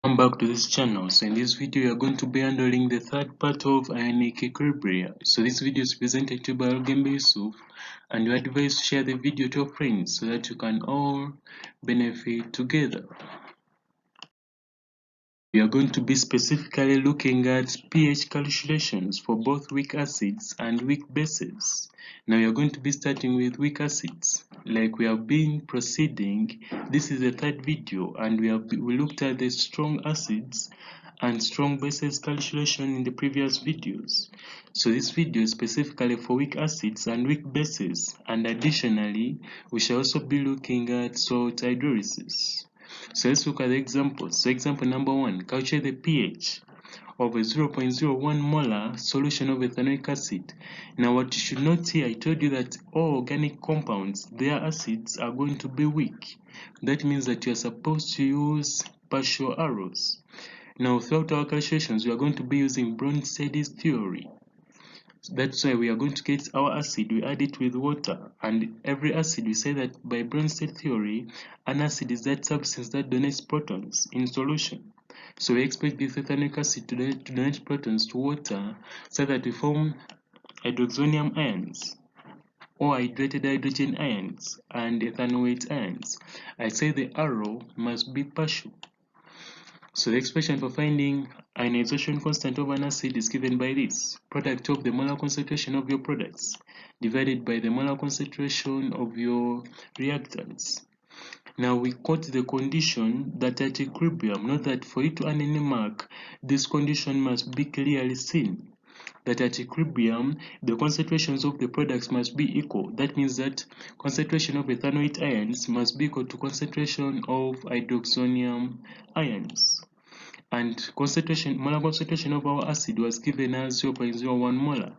Welcome back to this channel. So in this video you are going to be handling the third part of ionic equilibria. So this video is presented to you by Gembe Yusuf, and you are advised to share the video to your friends so that you can all benefit together. We are going to be specifically looking at pH calculations for both weak acids and weak bases. Now we are going to be starting with weak acids. Like we have been proceeding, this is the third video, and we looked at the strong acids and strong bases calculation in the previous videos. So this video is specifically for weak acids and weak bases, and additionally we shall also be looking at salt hydrolysis. So let's look at the examples. So example number 1, calculate the pH of a 0.01 molar solution of ethanoic acid. Now what you should note here, I told you that all organic compounds, their acids are going to be weak. That means that you are supposed to use partial arrows. Now throughout our calculations, we are going to be using Bronsted theory. That's why we are going to get our acid, we add it with water, and every acid, we say that by Bronsted theory, an acid is that substance that donates protons in solution. So we expect this ethanoic acid to donate protons to water so that we form hydroxonium ions or hydrated hydrogen ions and ethanoate ions. I say the arrow must be partial. So the expression for finding ionization constant of an acid is given by this: product of the molar concentration of your products divided by the molar concentration of your reactants. Now we quote the condition that at equilibrium, note that for you to earn any mark, this condition must be clearly seen. That at equilibrium, the concentrations of the products must be equal. That means that concentration of ethanoate ions must be equal to concentration of hydroxonium ions. And molar concentration of our acid was given as 0.01 molar.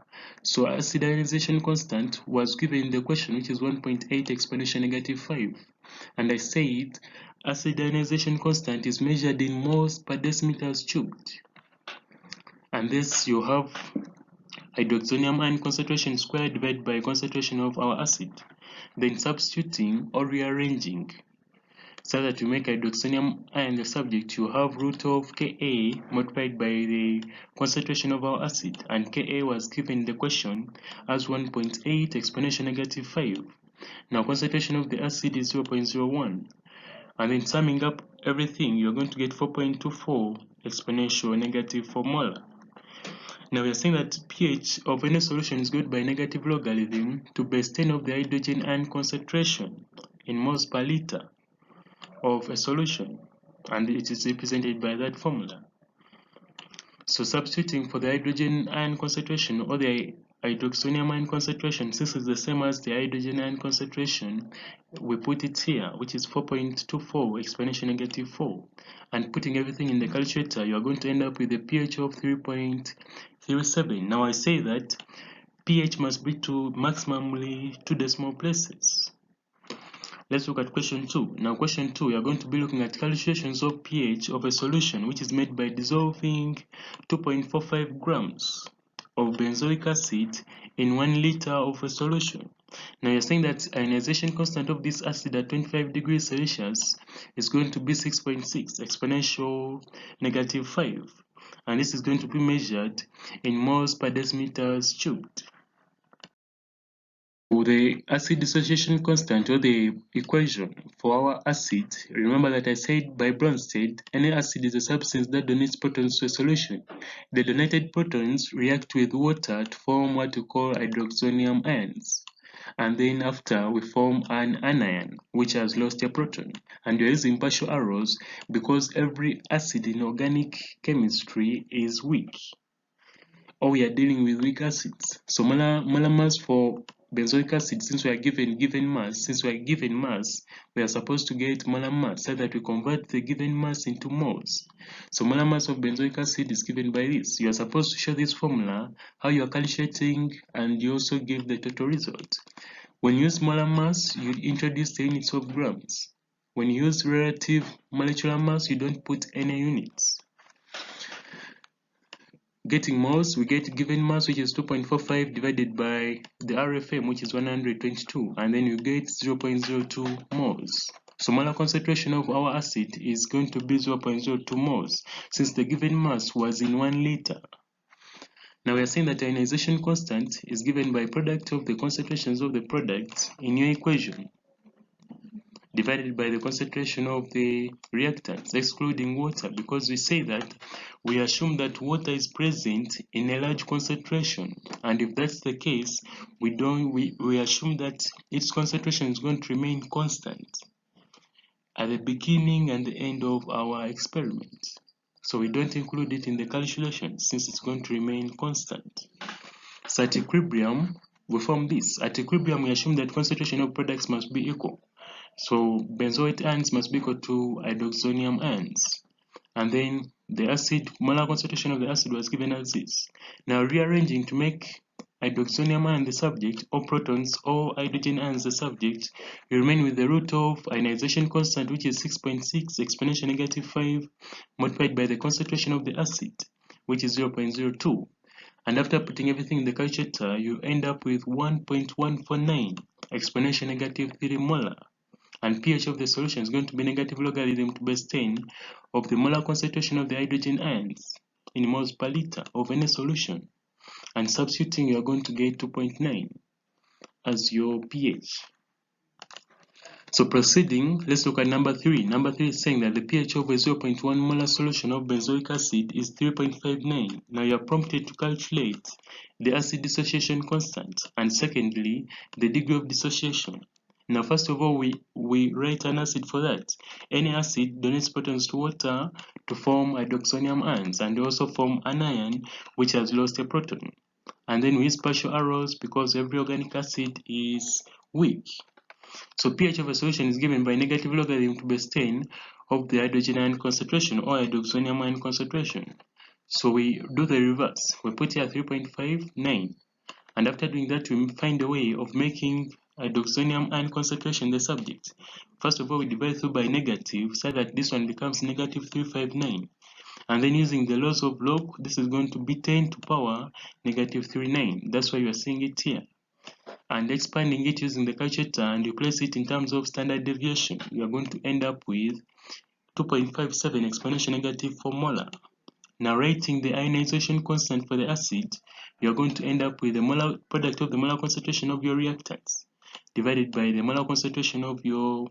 So acid ionization constant was given in the question, which is 1.8 exponential negative 5. And I said acid ionization constant is measured in moles per decimeters cubed. And this you have hydroxonium ion concentration squared divided by concentration of our acid. Then substituting or rearranging so that you make hydroxonium ion the subject, you have root of Ka multiplied by the concentration of our acid, and Ka was given in the question as 1.8 exponential negative 5. Now concentration of the acid is 0.01, and then summing up everything, you're going to get 4.24 exponential negative 4 molar. Now we are saying that pH of any solution is good by negative logarithm to base 10 of the hydrogen ion concentration in moles per liter of a solution, and it is represented by that formula. So substituting for the hydrogen ion concentration or the hydroxonium ion concentration, since it's the same as the hydrogen ion concentration, we put it here, which is 4.24 exponential negative 4, and putting everything in the calculator, you are going to end up with a pH of 3.37. Now I say that pH must be to maximally 2 decimal places. Let's look at question 2. Now question 2, we are going to be looking at calculations of pH of a solution which is made by dissolving 2.45 grams of benzoic acid in 1 liter of a solution. Now you're saying that ionization constant of this acid at 25 degrees Celsius is going to be 6.6 exponential negative 5, and this is going to be measured in moles per decimeters cubed. The acid dissociation constant, or the equation for our acid, remember that I said by Bronsted, any acid is a substance that donates protons to a solution. The donated protons react with water to form what we call hydroxonium ions. And then after, we form an anion, which has lost a proton. And we are using partial arrows because every acid in organic chemistry is weak, or we are dealing with weak acids. So molar mass for benzoic acid, since we are given mass, we are supposed to get molar mass so that we convert the given mass into moles. So molar mass of benzoic acid is given by this. You are supposed to show this formula, how you are calculating, and you also give the total result. When you use molar mass, you introduce the units of grams. When you use relative molecular mass, you don't put any units. Getting moles, we get given mass, which is 2.45 divided by the RFM, which is 122, and then you get 0.02 moles. So molar concentration of our acid is going to be 0.02 moles since the given mass was in 1 liter. Now we are saying that ionization constant is given by product of the concentrations of the products in your equation divided by the concentration of the reactants excluding water, because we say that we assume that water is present in a large concentration, and if that's the case we assume that its concentration is going to remain constant at the beginning and the end of our experiment. So we don't include it in the calculation since it's going to remain constant. So at equilibrium, we form this. At equilibrium, we assume that concentration of products must be equal. So benzoate ions must be equal to hydroxonium ions. And then the acid, molar concentration of the acid was given as this. Now rearranging to make hydroxonium ion the subject, or protons or hydrogen ions the subject, we remain with the root of ionization constant, which is 6.6 exponential negative 5 multiplied by the concentration of the acid, which is 0.02. And after putting everything in the calculator, you end up with 1.149 exponential negative 3 molar. And pH of the solution is going to be negative logarithm to base 10 of the molar concentration of the hydrogen ions in moles per liter of any solution. And substituting, you are going to get 2.9 as your pH. So proceeding, let's look at number 3. Number 3 is saying that the pH of a 0.1 molar solution of benzoic acid is 3.59. Now you are prompted to calculate the acid dissociation constant, and secondly, the degree of dissociation. Now first of all, we write an acid for that. Any acid donates protons to water to form hydroxonium ions and also form an ion which has lost a proton. And then we use partial arrows because every organic acid is weak. So pH of a solution is given by negative logarithm to base 10 of the hydrogen ion concentration or hydroxonium ion concentration. So we do the reverse. We put here 3.59, and after doing that we find a way of making hydroxonium ion concentration the subject. First of all, we divide through by negative so that this one becomes negative 359. And then using the laws of log, this is going to be 10 to power negative 39. That's why you are seeing it here. And expanding it using the calculator and you place it in terms of standard deviation, you are going to end up with 2.57 exponential negative 4 molar. Now writing the ionization constant for the acid, you are going to end up with the molar product of the molar concentration of your reactants divided by the molar concentration of your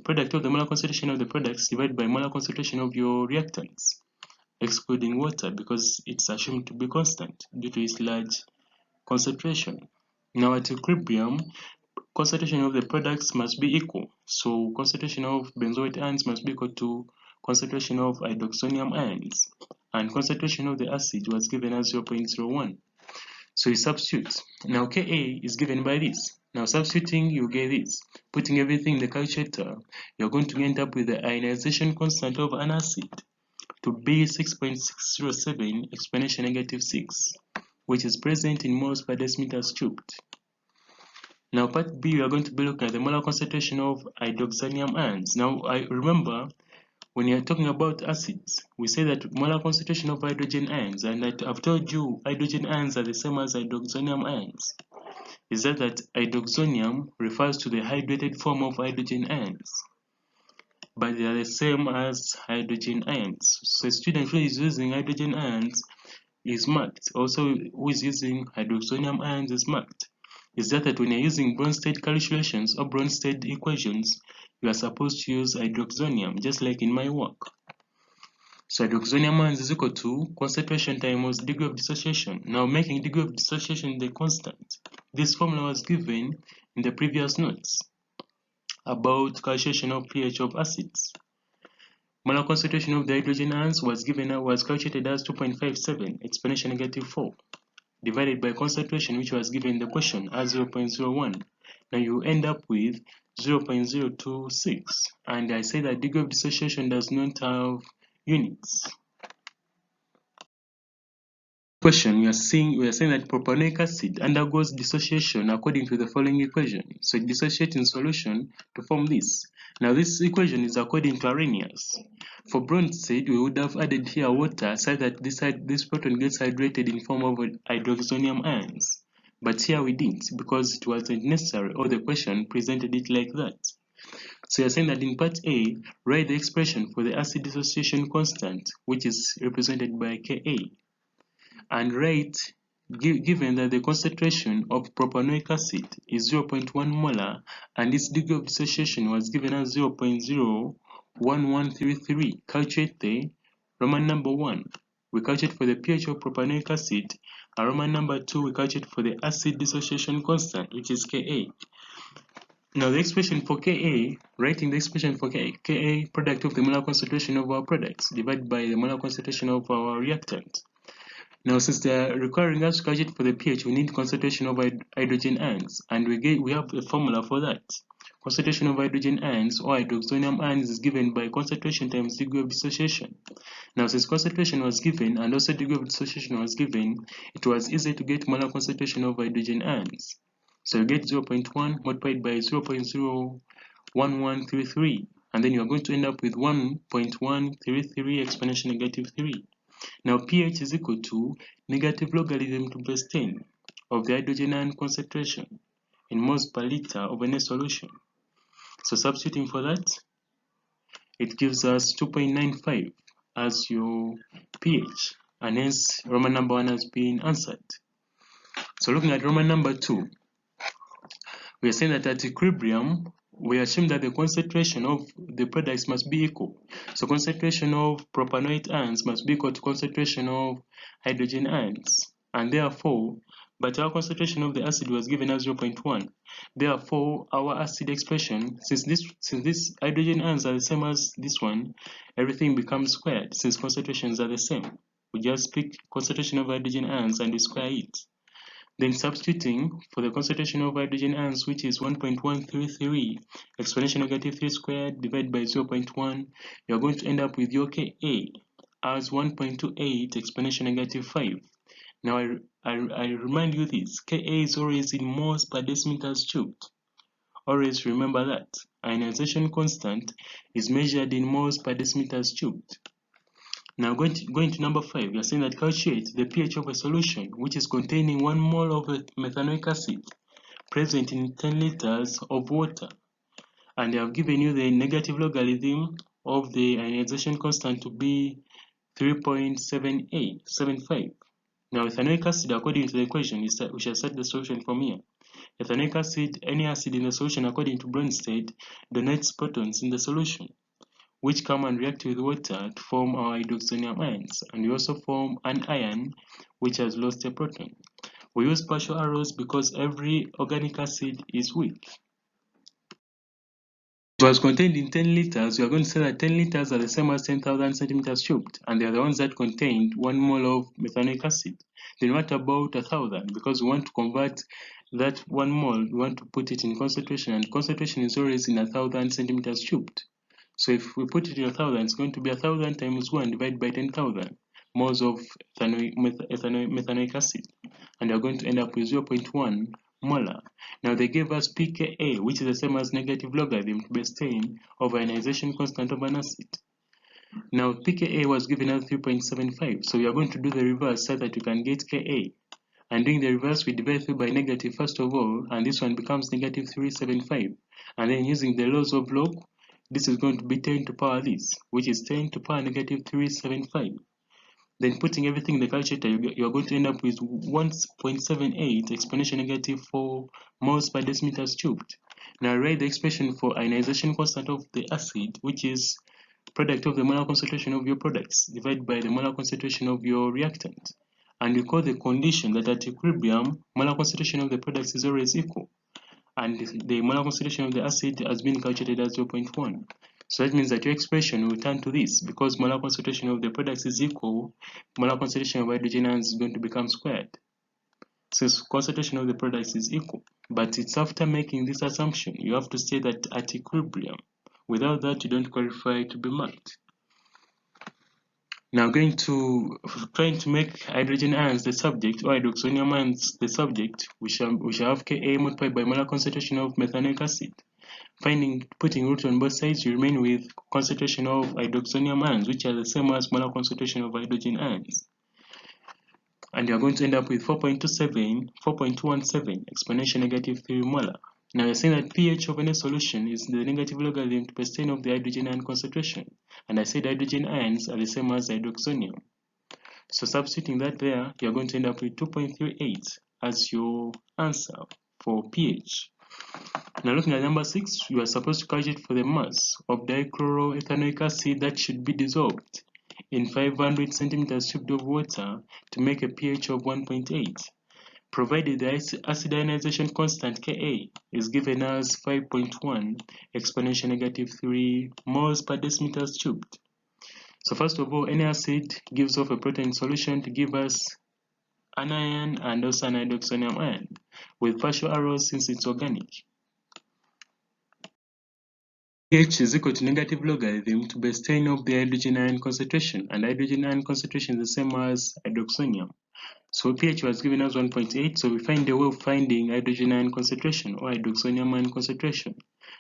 product of the molar concentration of the products divided by molar concentration of your reactants, excluding water because it's assumed to be constant due to its large concentration. Now at equilibrium, concentration of the products must be equal. So concentration of benzoate ions must be equal to concentration of hydroxonium ions, and concentration of the acid was given as 0.01. So you substitute. Now Ka is given by this. Now substituting, you get this. Putting everything in the calculator, you're going to end up with the ionization constant of an acid to be 6.607 exponential negative 6, which is present in moles per decimeters cubed. Now part B, we are going to be looking at the molar concentration of hydroxonium ions. Now I remember when you're talking about acids, we say that molar concentration of hydrogen ions, and I've told you hydrogen ions are the same as hydroxonium ions. Is that hydroxonium refers to the hydrated form of hydrogen ions, but they are the same as hydrogen ions. So a student who is using hydrogen ions is marked. Also, who is using hydroxonium ions is marked. Is that when you're using Bronsted calculations or Bronsted equations, you are supposed to use hydroxonium, just like in my work. So hydroxonium ions is equal to concentration times degree of dissociation. Now making degree of dissociation the constant. This formula was given in the previous notes about calculation of pH of acids. Molar concentration of the hydrogen ions was calculated as 2.57 exponential negative 4 divided by concentration, which was given in the question as 0.01. Now you end up with 0.026, and I say that degree of dissociation does not have units. Question, we are saying that propanoic acid undergoes dissociation according to the following equation. So it dissociates in solution to form this. Now this equation is according to Arrhenius. For Bronsted, we would have added here water so that this proton gets hydrated in form of hydroxonium ions. But here we didn't because it wasn't necessary, or the question presented it like that. So you're saying that in part A, write the expression for the acid dissociation constant, which is represented by Ka, and write, given that the concentration of propanoic acid is 0.1 molar and its degree of dissociation was given as 0.01133, calculate the Roman number 1. We calculate for the pH of propanoic acid, and Roman number 2, we calculate for the acid dissociation constant, which is Ka. Now the expression for Ka, writing the expression for Ka, product of the molar concentration of our products divided by the molar concentration of our reactant. Now since they are requiring us to calculate for the pH, we need concentration of hydrogen ions, and we have a formula for that. Concentration of hydrogen ions or hydroxonium ions is given by concentration times degree of dissociation. Now since concentration was given and also degree of dissociation was given, it was easy to get molar concentration of hydrogen ions. So you get 0.1 multiplied by 0.01133, and then you are going to end up with 1.133 exponential negative 3. Now pH is equal to negative logarithm to base 10 of the hydrogen ion concentration in moles per liter of any solution. So substituting for that, it gives us 2.95 as your pH, and hence Roman number 1 has been answered. So looking at Roman number 2, we are saying that at equilibrium, we assume that the concentration of the products must be equal. So concentration of propanoid ions must be equal to concentration of hydrogen ions. And therefore, but our concentration of the acid was given as 0.1. Therefore, our acid expression, since these hydrogen ions are the same as this one, everything becomes squared since concentrations are the same. We just pick concentration of hydrogen ions and we square it. Then substituting for the concentration of hydrogen ions, which is 1.133 exponential negative 3 squared divided by 0.1, you're going to end up with your Ka as 1.28 exponential negative 5. Now I remind you this, Ka is always in moles per decimeters cubed. Always remember that. Ionization constant is measured in moles per decimeters cubed. Now going to number 5, we are saying that calculate the pH of a solution which is containing 1 mole of methanoic acid present in 10 liters of water, and they have given you the negative logarithm of the ionization constant to be 3.7875. Now ethanoic acid, according to the equation, we shall set the solution from here. Ethanoic acid, any acid in the solution according to Bronsted, donates protons in the solution, which come and react with water to form our hydroxonium ions, and we also form an ion which has lost a proton. We use partial arrows because every organic acid is weak. It was contained in 10 liters. We are going to say that 10 liters are the same as 10,000 centimeters cubed, and they are the ones that contained 1 mole of methanoic acid. Then what about 1,000? Because we want to convert that 1 mole, we want to put it in concentration, and concentration is always in 1,000 centimeters cubed. So if we put it in 1,000, it's going to be 1,000 times 1 divided by 10,000 moles of methanoic acid, and you're going to end up with 0.1 molar. Now they gave us pKa, which is the same as negative logarithm to base 10 of ionization constant of an acid. Now pKa was given as 3.75, so we are going to do the reverse so that you can get Ka. And doing the reverse, we divide through by negative first of all, and this one becomes negative 375. And then using the laws of log, this is going to be 10 to power this, which is 10 to power negative 375. Then putting everything in the calculator, you're going to end up with 1.78 exponential negative 4 moles per decimeters cubed. Now write the expression for ionization constant of the acid, which is product of the molar concentration of your products divided by the molar concentration of your reactant. And we call the condition that at equilibrium, molar concentration of the products is always equal, and the molar concentration of the acid has been calculated as 0.1. So that means that your expression will turn to this, because molar concentration of the products is equal, molar concentration of hydrogen ions is going to become squared, since concentration of the products is equal. But it's after making this assumption, you have to say that at equilibrium. Without that, you don't qualify to be marked. Now trying to make hydrogen ions the subject, or hydroxonium ions the subject, we shall have Ka multiplied by molar concentration of methanoic acid. Putting root on both sides, you remain with concentration of hydroxonium ions, which are the same as molar concentration of hydrogen ions. And you are going to end up with 4.217 exponential negative 3 molar. Now we're saying that pH of any solution is the negative logarithm to percent of the hydrogen ion concentration. And I said hydrogen ions are the same as hydroxonium. So substituting that there, you're going to end up with 2.38 as your answer for pH. Now looking at number 6, you are supposed to calculate for the mass of dichloroethanoic acid that should be dissolved in 500 centimeters cubed of water to make a pH of 1.8. Provided the acid ionization constant Ka is given as 5.1 exponential negative 3 moles per decimeters cubed. So first of all, any acid gives off a protein solution to give us an ion and also an hydroxonium ion with partial arrows since it's organic. pH is equal to negative logarithm to base 10 of the hydrogen ion concentration, and hydrogen ion concentration is the same as hydroxonium. So pH was given as 1.8, so we find a way of finding hydrogen ion concentration or hydroxonium ion concentration.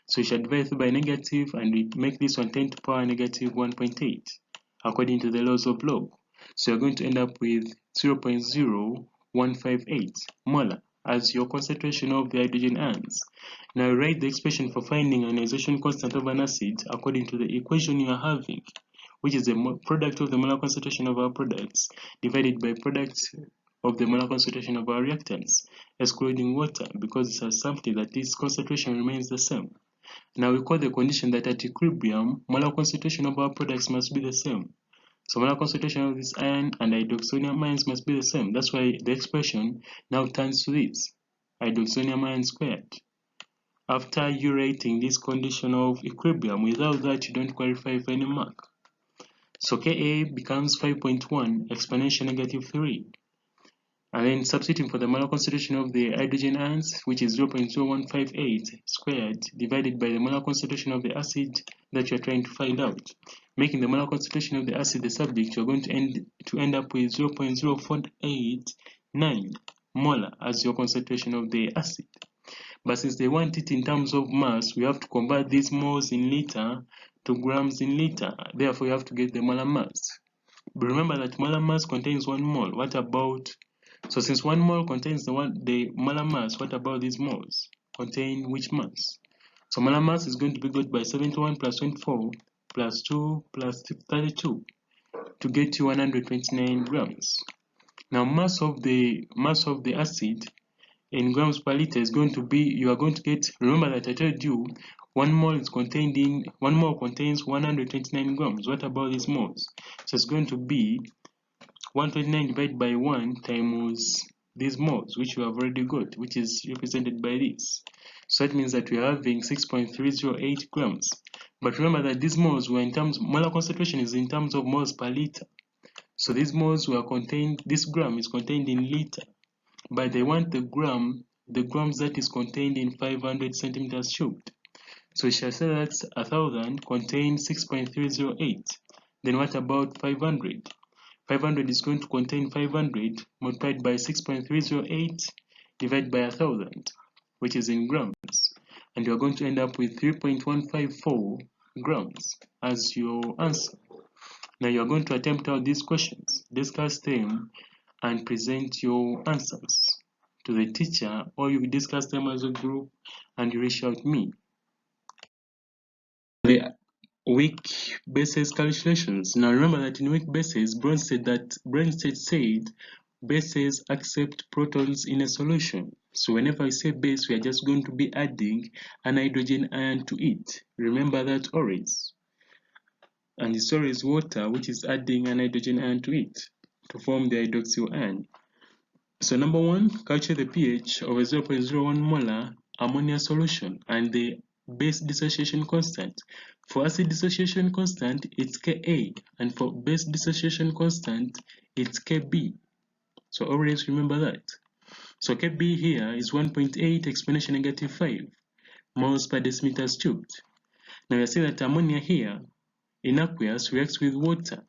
So we shall divide by negative and we make this one 10 to the power negative 1.8 according to the laws of log. So you're going to end up with 0.0158 molar as your concentration of the hydrogen ions. Now write the expression for finding ionization constant of an acid according to the equation you are having, which is the product of the molar concentration of our products divided by product of the molar concentration of our reactants, excluding water, because it's assumptive that this concentration remains the same. Now we call the condition that at equilibrium, molar concentration of our products must be the same. So molar concentration of this ion and hydroxonium ions must be the same. That's why the expression now turns to this, hydroxonium ion squared. After you writing this condition of equilibrium, without that you don't qualify for any mark. So Ka becomes 5.1 exponential negative 3. And then substituting for the molar concentration of the hydrogen ions, which is 0.0158 squared divided by the molar concentration of the acid that you're trying to find out. Making the molar concentration of the acid the subject, you're going to end up with 0.0489 molar as your concentration of the acid. But since they want it in terms of mass, we have to convert these moles in liter to grams in liter. Therefore, you have to get the molar mass. But remember that molar mass contains 1 mole. What about, so since 1 mole contains the molar mass, what about these moles? Contain which mass? So molar mass is going to be got by 71 plus 24 plus 2 plus 32 to get you 129 grams. Now mass of the acid in grams per liter is going to be, you are going to get, remember that I told you 1 mole contains 129 grams. What about these moles? So it's going to be 129 divided by 1 times these moles, which we have already got, which is represented by this. So that means that we are having 6.308 grams. But remember that these moles were in terms, molar concentration is in terms of moles per liter. So these moles were contained, this gram is contained in liter. But they want the grams that is contained in 500 centimeters cubed. So we shall say that 1000 contains 6.308. Then what about 500? 500 is going to contain 500 multiplied by 6.308 divided by 1000, which is in grams. And you're going to end up with 3.154 grams as your answer. Now you're going to attempt out these questions, discuss them, and present your answers to the teacher, or you discuss them as a group and you reach out me. The weak basis calculations. Now remember that in weak basis, Bronsted said bases accept protons in a solution. So whenever I say base, we are just going to be adding an hydrogen ion to it. Remember that always. And it's always water, which is adding an hydrogen ion to it to form the hydroxyl ion. So number 1, calculate the pH of a 0.01 molar ammonia solution and the base dissociation constant. For acid dissociation constant, it's Ka, and for base dissociation constant, it's Kb. So always remember that. So Kb here is 1.8 exponential negative 5 moles per decimeters cubed. Now we are saying that ammonia here in aqueous reacts with water.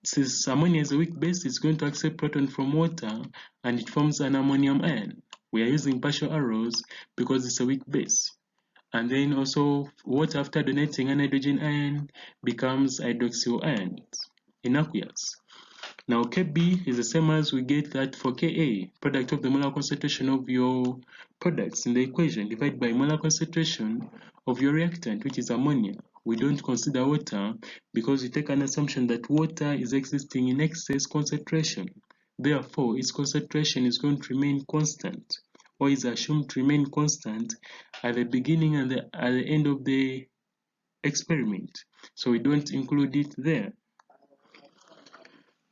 Since ammonia is a weak base, it's going to accept proton from water and it forms an ammonium ion. We are using partial arrows because it's a weak base. And then also water, after donating an hydrogen ion, becomes hydroxyl ions in aqueous. Now Kb is the same as we get that for Ka, product of the molar concentration of your products in the equation, divided by molar concentration of your reactant, which is ammonia. We don't consider water because we take an assumption that water is existing in excess concentration. Therefore, its concentration is going to remain constant, or is assumed to remain constant at the beginning and at the end of the experiment. So we don't include it there.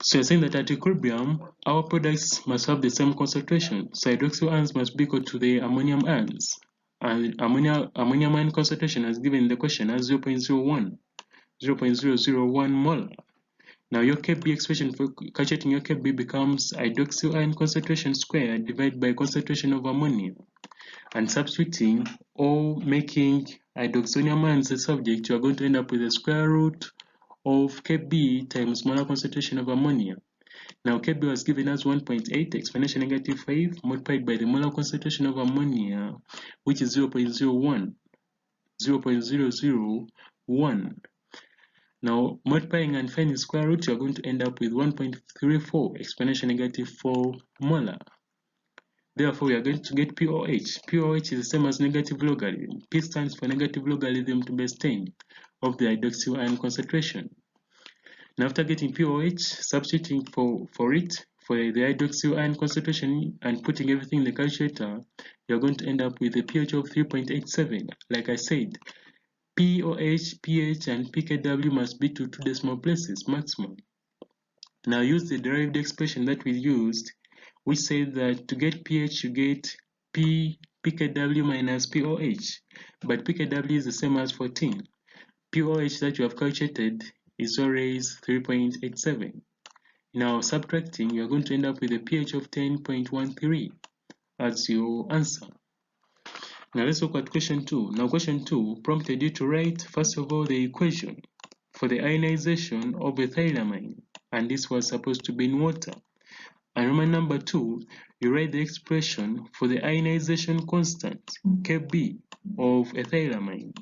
So you're saying that at equilibrium, our products must have the same concentration. So hydroxyl ions must be equal to the ammonium ions. And ammonium ion concentration as given in the question as 0.01 molar. Now your Kb expression for calculating your Kb becomes hydroxyl ion concentration squared divided by concentration of ammonia. And substituting or making hydroxonium ions the subject, you are going to end up with the square root of Kb times molar concentration of ammonia. Now Kb was given as 1.8 exponential negative 5 multiplied by the molar concentration of ammonia, which is 0.01. Now multiplying and finding square root, you are going to end up with 1.34 exponential negative 4 molar. Therefore, we are going to get POH. POH is the same as negative logarithm. P stands for negative logarithm to base 10 of the hydroxyl ion concentration. Now, after getting POH, substituting for the hydroxyl ion concentration and putting everything in the calculator, you're going to end up with a pH of 3.87. Like I said, POH, pH, and pKw must be to 2 decimal places maximum. Now, use the derived expression that we used, which said that to get pH, you get pKw minus POH, but pKw is the same as 14. POH that you have calculated is always 3.87. Now subtracting, you're going to end up with a pH of 10.13 as your answer. Now let's look at question 2. Now question 2 prompted you to write first of all the equation for the ionization of ethylamine, and this was supposed to be in water. And remember number 2, you write the expression for the ionization constant Kb of ethylamine.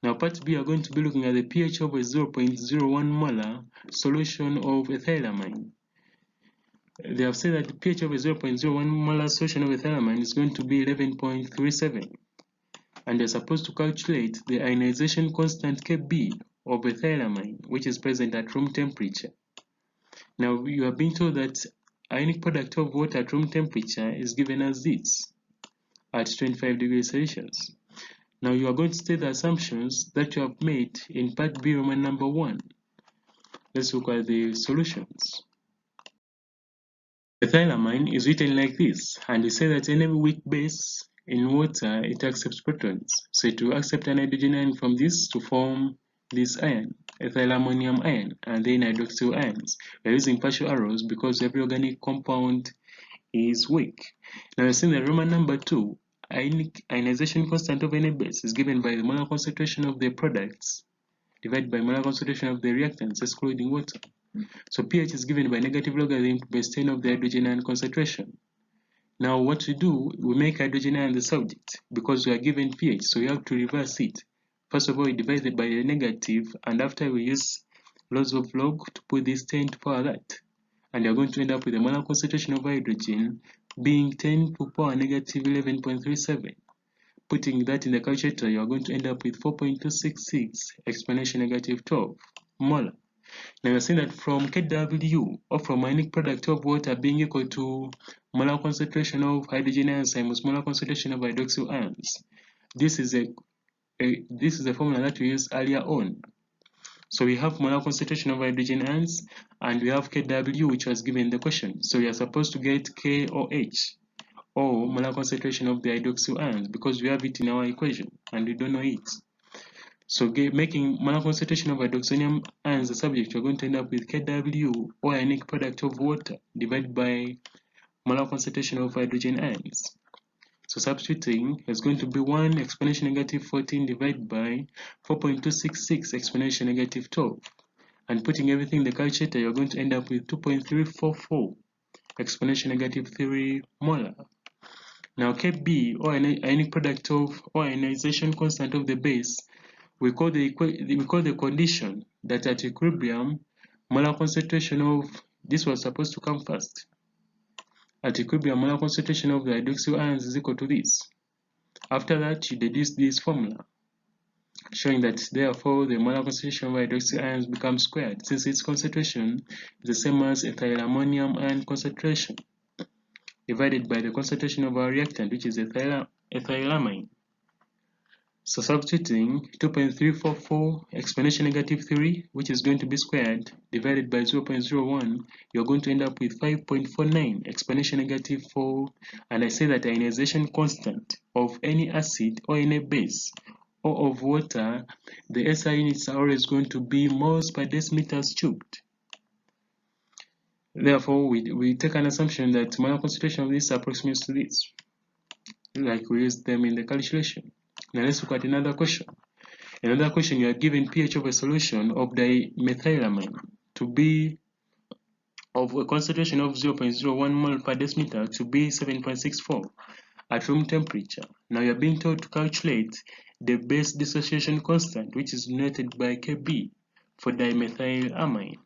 Now part B, are going to be looking at the pH of a 0.01 molar solution of ethylamine. They have said that the pH of a 0.01 molar solution of ethylamine is going to be 11.37. And you're supposed to calculate the ionization constant Kb of ethylamine, which is present at room temperature. Now you are being told that ionic product of water at room temperature is given as this, at 25 degrees Celsius. Now you are going to state the assumptions that you have made in part B, Roman number 1. Let's look at the solutions. Ethylamine is written like this, and we say that any weak base in water, it accepts protons. So it will accept an hydrogen ion from this to form this ion, ethylammonium ion, and then hydroxyl ions. We are using partial arrows because every organic compound is weak. Now we're seeing the Roman number 2. Ionization constant of any base is given by the molar concentration of the products divided by molar concentration of the reactants excluding water. So pH is given by negative logarithm to base 10 of the hydrogen ion concentration. Now what we do, we make hydrogen ion the subject because we are given pH, so we have to reverse it. First of all, we divide it by the negative, and after we use loss of log to put this 10 to power that. And you're going to end up with the molar concentration of hydrogen being 10 to power negative 11.37. Putting that in the calculator, you are going to end up with 4.266 exponential negative 12 molar. Now you're saying that from Kw, or from ionic product of water being equal to molar concentration of hydrogen ions times molar concentration of hydroxyl ions. This is a formula that we used earlier on. So we have molar concentration of hydrogen ions, and we have Kw, which was given in the question. So we are supposed to get KOH, or molar concentration of the hydroxyl ions, because we have it in our equation and we don't know it. So making molar concentration of hydroxonium ions the subject, we're going to end up with Kw, or ionic product of water, divided by molar concentration of hydrogen ions. So substituting is going to be 1 exponential negative 14 divided by 4.266 exponential negative 12. And putting everything in the calculator, you're going to end up with 2.344 exponential negative 3 molar. Now Kb, or ionic product of, or ionization constant of the base, we call the condition that at equilibrium, molar concentration of this was supposed to come first. At equilibrium, molar concentration of the hydroxyl ions is equal to this. After that, you deduce this formula, showing that therefore the molar concentration of hydroxyl ions becomes squared, since its concentration is the same as ethylammonium ion concentration, divided by the concentration of our reactant, which is ethylamine. So substituting 2.344 exponential negative 3, which is going to be squared, divided by 0.01, you're going to end up with 5.49 exponential negative 4, and I say that the ionization constant of any acid or any base or of water, the SI units are always going to be moles per decimeters cubed. Therefore, we take an assumption that molar concentration of this approximates to this, like we used them in the calculation. Now let's look at another question. Another question, you are given pH of a solution of dimethylamine to be of a concentration of 0.01 mole per decimeter to be 7.64 at room temperature. Now you are being told to calculate the base dissociation constant, which is denoted by Kb for dimethylamine.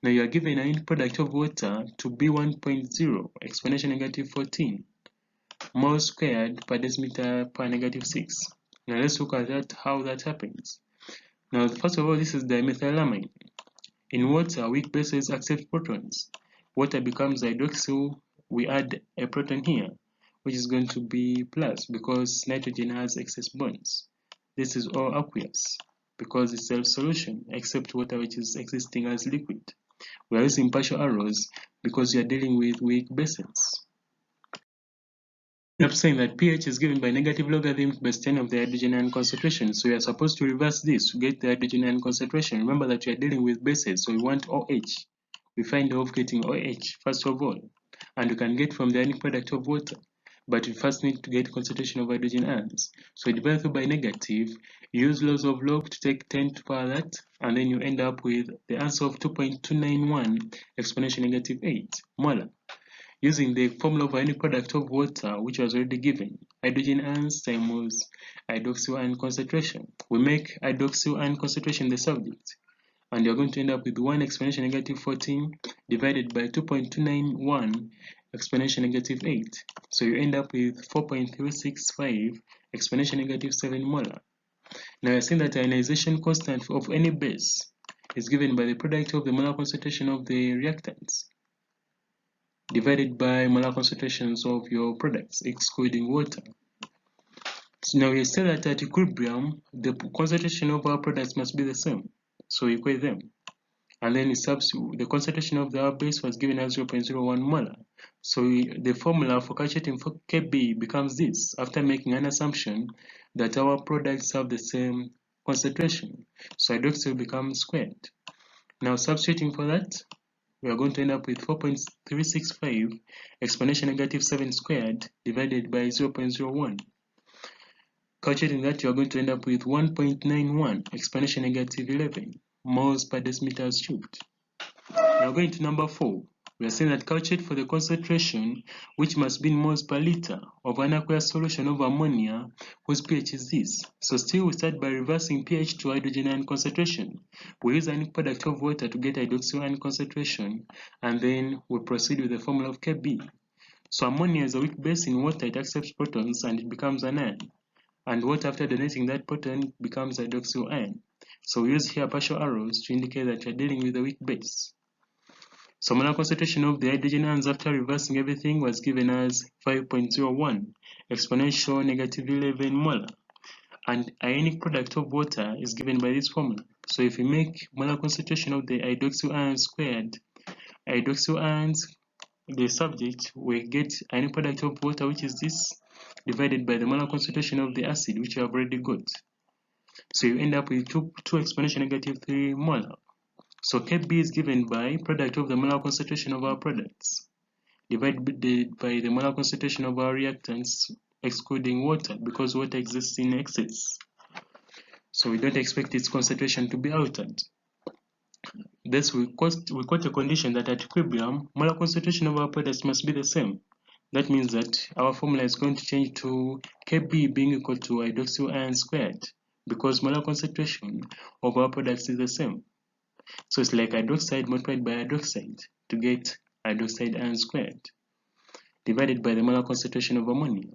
Now you are given an end product of water to be 1.0 exponential negative 14 moles squared per decimeter per negative 6. Now let's look at that, how that happens. Now first of all, this is dimethylamine. In water, weak bases accept protons. Water becomes hydroxyl, we add a proton here, which is going to be plus because nitrogen has excess bonds. This is all aqueous because it's self-solution, except water which is existing as liquid. We are using partial arrows because we are dealing with weak bases. I'm saying that pH is given by negative logarithm base 10 of the hydrogen ion concentration. So we are supposed to reverse this to get the hydrogen ion concentration. Remember that we are dealing with bases, so we want OH. We find off getting OH first of all, and we can get from the ionic product of water. But we first need to get concentration of hydrogen ions. So divide through by negative, use laws of log to take 10 to the power that, and then you end up with the answer of 2.291 exponential negative 8 molar. Using the formula of ionic product of water, which was already given, hydrogen ions times hydroxyl ion concentration. We make hydroxyl ion concentration the subject, and you're going to end up with 1 exponential negative 14 divided by 2.291 exponential negative 8. So you end up with 4.365 exponential negative 7 molar. Now you're seeing that the ionization constant of any base is given by the product of the molar concentration of the reactants divided by molar concentrations of your products, excluding water. So now we say that at equilibrium, the concentration of our products must be the same. So we equate them. And then the concentration of our base was given as 0.01 molar. So the formula for calculating for Kb becomes this, after making an assumption that our products have the same concentration. So hydroxyl becomes squared. Now substituting for that, we are going to end up with 4.365 exponential negative 7 squared divided by 0.01. Calculating that, you are going to end up with 1.91 exponential negative 11 moles per decimeters cubed. Now going to number 4, we are saying that calculate for the concentration, which must be in moles per liter, of an aqueous solution of ammonia whose pH is this. So still we start by reversing pH to hydrogen ion concentration. We use ionic product of water to get hydroxyl ion concentration, and then we proceed with the formula of Kb. So ammonia is a weak base in water, it accepts protons and it becomes an ion. And water, after donating that proton, becomes hydroxyl ion. So we use here partial arrows to indicate that we are dealing with a weak base. So molar concentration of the hydrogen ions after reversing everything was given as 5.01 exponential negative 11 molar. And ionic product of water is given by this formula. So if we make molar concentration of the hydroxyl ions squared, hydroxyl ions, the subject, we get ionic product of water, which is this, divided by the molar concentration of the acid, which we have already got. So you end up with 2 exponential negative 3 molar. So Kb is given by product of the molar concentration of our products divided by the molar concentration of our reactants, excluding water, because water exists in excess. So we don't expect its concentration to be altered. Thus we quote a condition that at equilibrium, molar concentration of our products must be the same. That means that our formula is going to change to Kb being equal to hydroxyl ion squared, because molar concentration of our products is the same. So it's like hydroxide multiplied by hydroxide to get hydroxide ion squared divided by the molar concentration of ammonia.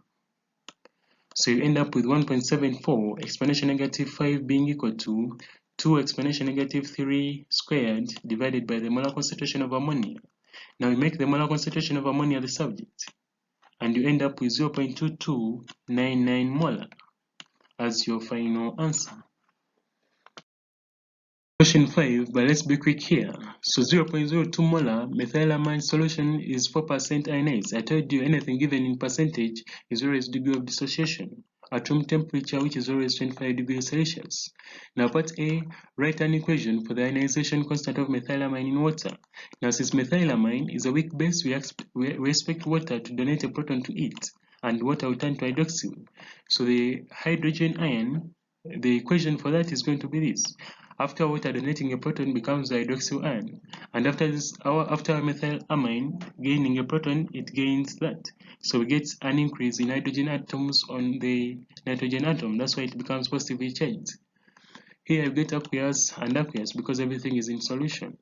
So you end up with 1.74 exponential negative 5 being equal to 2 exponential negative 3 squared divided by the molar concentration of ammonia. Now you make the molar concentration of ammonia the subject, and you end up with 0.2299 molar as your final answer. Question 5, but let's be quick here. So 0.02 molar methylamine solution is 4% ionized. I told you anything given in percentage is always degree of dissociation at room temperature, which is always 25 degrees Celsius. Now part A, write an equation for the ionization constant of methylamine in water. Now since methylamine is a weak base, we expect water to donate a proton to it, and water will turn to hydroxyl. So the hydrogen ion, the equation for that is going to be this. After water donating a proton becomes the hydroxyl ion, and after methylamine gaining a proton, it gains that. So we get an increase in hydrogen atoms on the nitrogen atom. That's why it becomes positively charged. Here you get aqueous and aqueous because everything is in solution,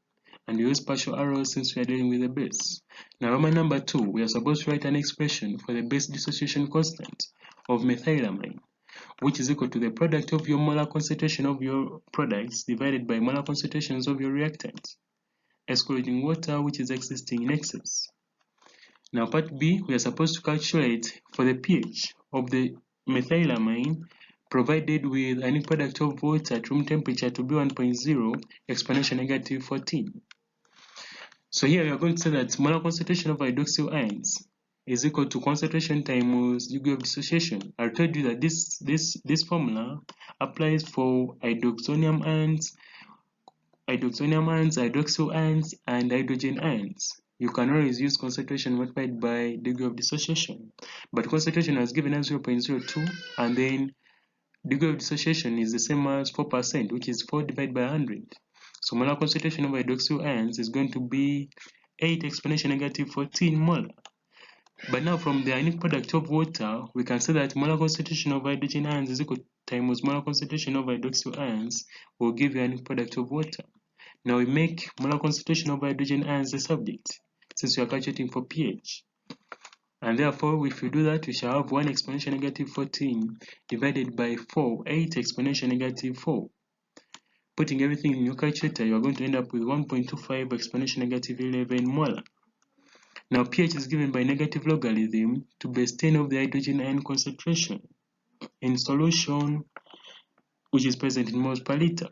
and we use partial arrows since we are dealing with a base. Now Roman number 2, we are supposed to write an expression for the base dissociation constant of methylamine, which is equal to the product of your molar concentration of your products divided by molar concentrations of your reactants, excluding water which is existing in excess. Now part B, we are supposed to calculate for the pH of the methylamine provided with any product of water at room temperature to be 1.0 exponential negative 14. So here we are going to say that molar concentration of hydroxyl ions is equal to concentration times degree of dissociation. I told you that this formula applies for hydroxonium ions, hydroxyl ions, and hydrogen ions. You can always use concentration multiplied by degree of dissociation, but concentration was given as 0.02, and then degree of dissociation is the same as 4%, which is 4 divided by 100. So molar concentration of hydroxyl ions is going to be 8 exponential negative 14 molar. But now from the ionic product of water, we can say that molar concentration of hydrogen ions is equal to times molar concentration of hydroxyl ions will give you ionic product of water. Now we make molar concentration of hydrogen ions the subject, since we are calculating for pH. And therefore, if we do that, we shall have 1 exponential negative 14 divided by 4, 8 exponential negative 4. Putting everything in your calculator, you are going to end up with 1.25 exponential negative 11 molar. Now pH is given by negative logarithm to base 10 of the hydrogen ion concentration in solution, which is present in moles per liter.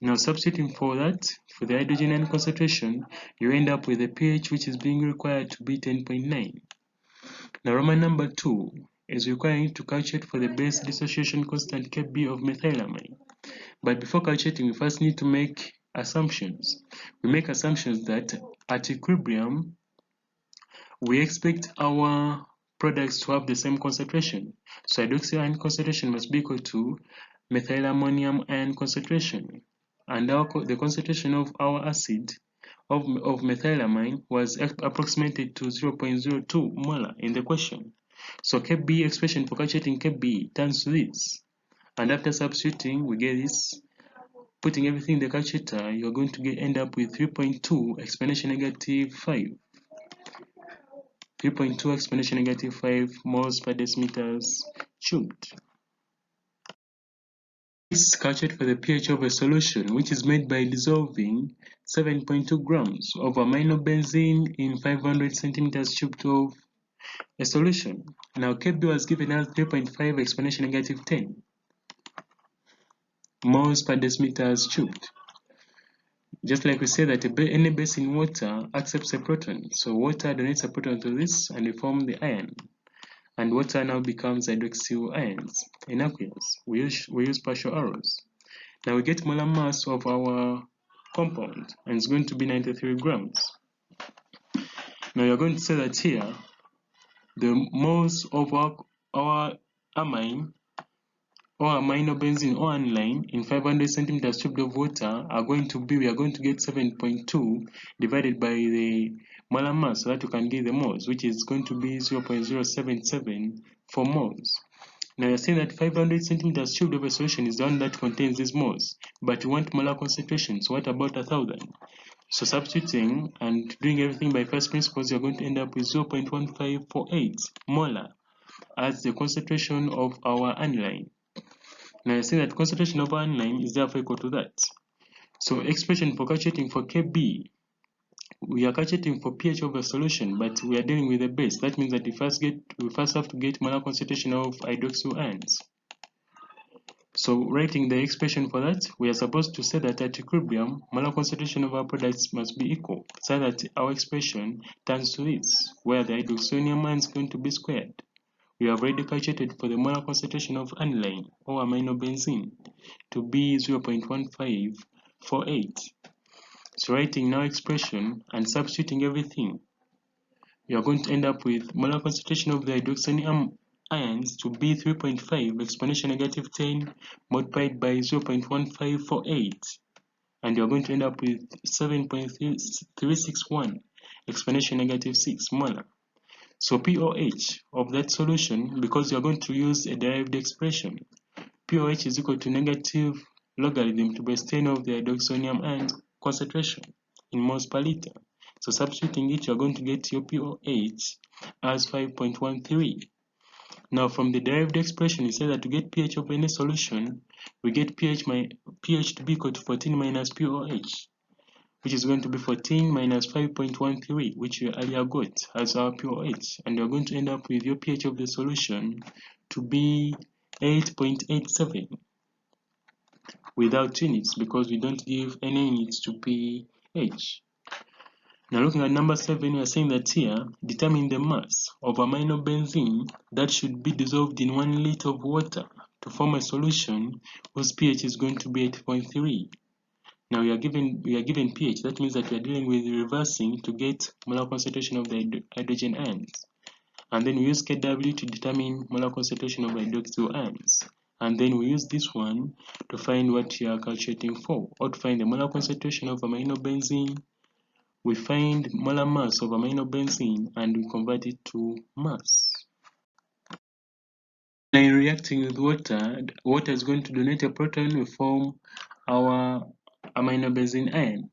Now substituting for that, for the hydrogen ion concentration, you end up with a pH which is being required to be 10.9. Now Roman number 2 is requiring to calculate for the base dissociation constant Kb of methylamine. But before calculating, we first need to make assumptions. We make assumptions that at equilibrium, we expect our products to have the same concentration. So hydroxyl ion concentration must be equal to methylammonium ion concentration. And the concentration of our acid of methylamine was approximated to 0.02 molar in the question. So Kb expression for calculating Kb turns to this. And after substituting, we get this. Putting everything in the calculator, you're going to end up with 3.2 exponential negative 5. 3.2 exponential negative 5 moles per decimeters cubed. This calculate for the pH of a solution, which is made by dissolving 7.2 grams of aminobenzene in 500 centimeters cubed of a solution. Now Kb was given as 3.5 exponential negative 10 moles per decimeters cubed. Just like we say that any base in water accepts a proton. So water donates a proton to this and we form the ion. And water now becomes hydroxyl ions. In aqueous, we use partial arrows. Now we get molar mass of our compound, and it's going to be 93 grams. Now you're going to say that here, the moles of our amine, or aminobenzene or aniline in 500 centimeters cubed of water are going to be, we are going to get 7.2 divided by the molar mass so that you can get the moles, which is going to be 0.077 for moles. Now you're saying that 500 centimeters cubed of a solution is the one that contains these moles, but you want molar concentration, so what about 1000? So substituting and doing everything by first principles, you're going to end up with 0.1548 molar as the concentration of our aniline. Now you're saying that concentration of our aniline is therefore equal to that. So expression for calculating for Kb, we are calculating for pH of a solution, but we are dealing with a base. That means that we first have to get molar concentration of hydroxyl ions. So writing the expression for that, we are supposed to say that at equilibrium, molar concentration of our products must be equal, so that our expression turns to this, where the hydroxyl ion is going to be squared. We have already calculated for the molar concentration of aniline or aminobenzene to be 0.1548. So writing now expression and substituting everything, you are going to end up with molar concentration of the hydroxyl ions to be 3.5 exponential negative 10 multiplied by 0.1548, and you are going to end up with 7.361 exponential negative 6 molar. So pOH of that solution, because you are going to use a derived expression, pOH is equal to negative logarithm to base 10 of the hydroxyl ion concentration in moles per liter. So substituting it, you are going to get your pOH as 5.13. Now from the derived expression, it says that to get pH of any solution, we get pH to be equal to 14 minus pOH, which is going to be 14 minus 5.13, which we earlier got as our pOH, and we are going to end up with your pH of the solution to be 8.87 without units, because we don't give any units to pH. Now looking at number 7, we are saying that here, determine the mass of aminobenzene that should be dissolved in 1 liter of water to form a solution whose pH is going to be 8.3. Now we are given pH. That means that we are dealing with reversing to get molar concentration of the hydrogen ions. And then we use Kw to determine molar concentration of hydroxyl ions. And then we use this one to find what we are calculating for, or to find the molar concentration of aminobenzene. We find molar mass of aminobenzene and we convert it to mass. Now in reacting with water, water is going to donate a proton, we form our aminobenzene ion,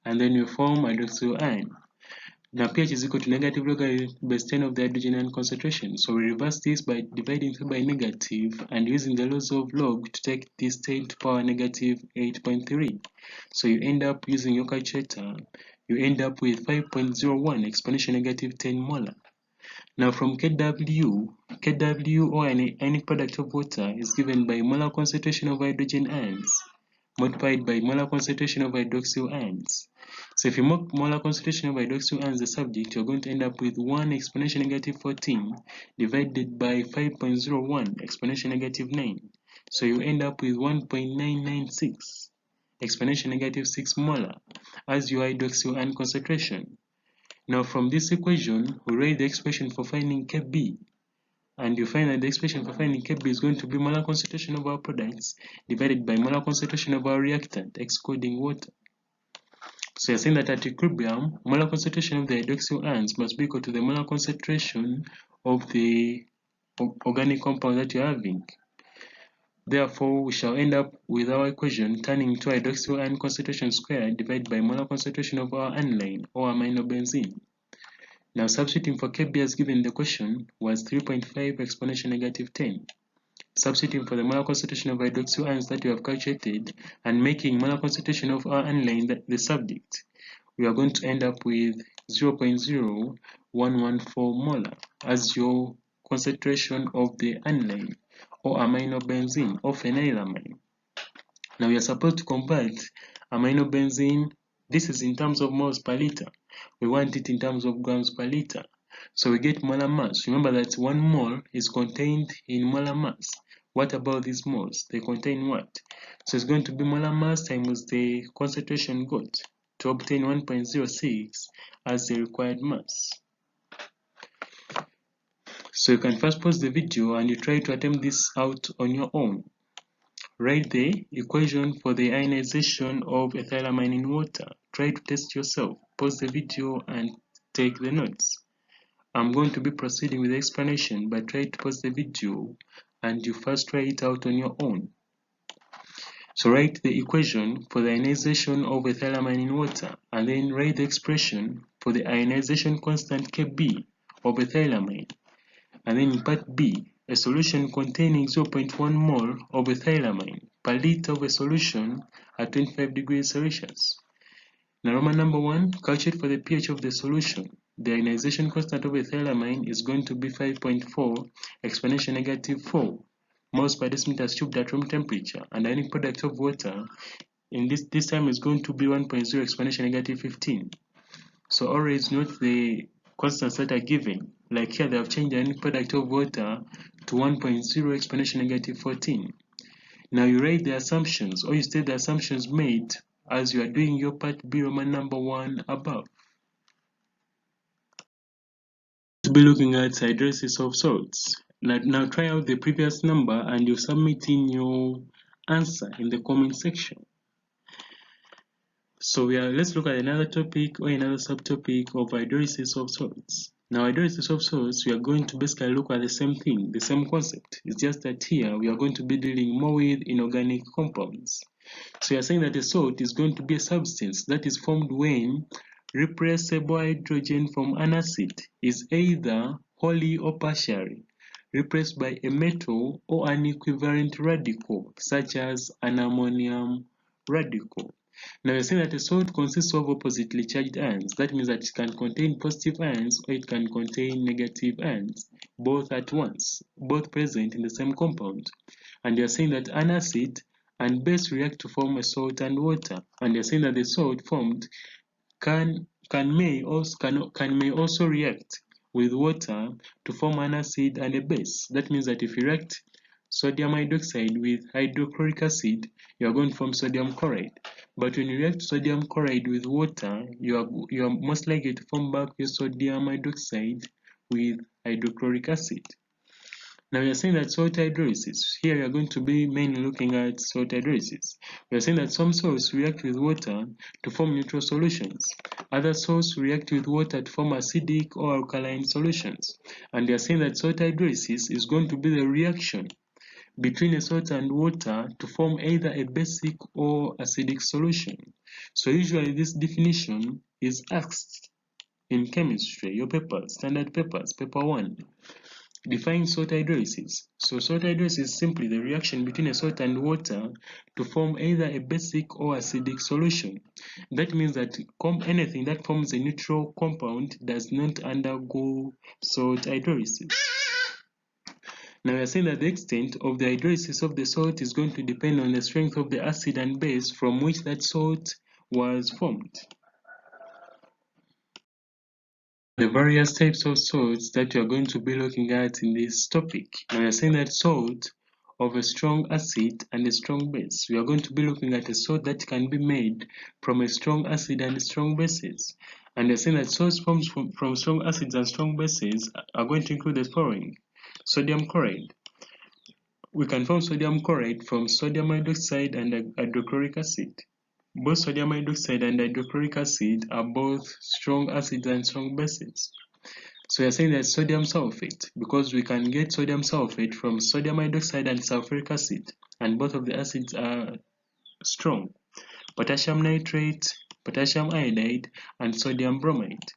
and then we form hydroxyl ion. Now pH is equal to negative logarithm base 10 of the hydrogen ion concentration. So we reverse this by dividing through by negative and using the laws of log to take this 10 to power negative 8.3. So you end up using your calculator, you end up with 5.01 exponential negative 10 molar. Now from Kw or an ionic product of water is given by molar concentration of hydrogen ions multiplied by molar concentration of hydroxyl ions. So if you mark molar concentration of hydroxyl ions the subject, you're going to end up with 1 exponential negative 14 divided by 5.01 exponential negative 9. So you end up with 1.996 exponential negative 6 molar as your hydroxyl ion concentration. Now from this equation, we write the expression for finding Kb. And you find that the expression for finding Kb is going to be molar concentration of our products divided by molar concentration of our reactant, excluding water. So you're saying that at equilibrium, molar concentration of the hydroxyl ions must be equal to the molar concentration of the organic compound that you're having. Therefore, we shall end up with our equation turning into hydroxyl ion concentration squared divided by molar concentration of our aniline or aminobenzene. Now substituting for Kb as given in the question was 3.5 exponential negative 10. Substituting for the molar concentration of hydroxyl ions that we have calculated and making molar concentration of our aniline the subject, we are going to end up with 0.0114 molar as your concentration of the aniline or aminobenzene or phenylamine. Now we are supposed to convert aminobenzene, this is in terms of moles per liter. We want it in terms of grams per liter. So we get molar mass. Remember that 1 mole is contained in molar mass. What about these moles? They contain what? So it's going to be molar mass times the concentration got to obtain 1.06 as the required mass. So you can first pause the video and you try to attempt this out on your own. Write the equation for the ionization of ethylamine in water. Try to test yourself. Pause the video and take the notes. I'm going to be proceeding with the explanation, but try to pause the video and you first try it out on your own. So write the equation for the ionization of ethylamine in water, and then write the expression for the ionization constant Kb of ethylamine. And then in part B, a solution containing 0.1 mole of ethylamine per liter of a solution at 25 degrees Celsius. Now Roman number 1, calculate for the pH of the solution. The ionization constant of ethylamine is going to be 5.4 exponential negative 4 moles per decimeter cubed at room temperature, and the ionic product of water in this time is going to be 1.0 exponential negative 15. So always note the constants that are given. Like here, they have changed the ionic product of water to 1.0 exponential negative 14. Now you write the assumptions, or you state the assumptions made as you are doing your part B Roman number 1 above. To be looking at hydrolysis of salts. Now try out the previous number and you submit in your answer in the comment section. So let's look at another topic or another subtopic of hydrolysis of salts. Now hydrolysis of salts, we are going to basically look at the same thing, the same concept. It's just that here we are going to be dealing more with inorganic compounds. So we are saying that a salt is going to be a substance that is formed when replaceable hydrogen from an acid is either wholly or partially replaced by a metal or an equivalent radical, such as an ammonium radical. Now we're saying that a salt consists of oppositely charged ions. That means that it can contain positive ions or it can contain negative ions, both at once, both present in the same compound. And you're saying that an acid and base react to form a salt and water. And you're saying that the salt formed may also react with water to form an acid and a base. That means that if you react sodium hydroxide with hydrochloric acid, you are going to form sodium chloride. But when you react sodium chloride with water, you are most likely to form back your sodium hydroxide with hydrochloric acid. Now we are saying that salt hydrolysis. Here we are going to be mainly looking at salt hydrolysis. We are saying that some salts react with water to form neutral solutions. Other salts react with water to form acidic or alkaline solutions. And we are saying that salt hydrolysis is going to be the reaction between a salt and water to form either a basic or acidic solution. So usually this definition is asked in chemistry, your papers, standard papers, paper 1. Define salt hydrolysis. So salt hydrolysis is simply the reaction between a salt and water to form either a basic or acidic solution. That means that anything that forms a neutral compound does not undergo salt hydrolysis. Now we are saying that the extent of the hydrolysis of the salt is going to depend on the strength of the acid and base from which that salt was formed. The various types of salts that you are going to be looking at in this topic. Now we are saying that salt of a strong acid and a strong base. We are going to be looking at a salt that can be made from a strong acid and strong bases. And we are saying that salts formed from strong acids and strong bases are going to include the following. Sodium chloride. We can form sodium chloride from sodium hydroxide and hydrochloric acid. Both sodium hydroxide and hydrochloric acid are both strong acids and strong bases. So we are saying that sodium sulfate, because we can get sodium sulfate from sodium hydroxide and sulfuric acid, and both of the acids are strong. Potassium nitrate, potassium iodide, and sodium bromide.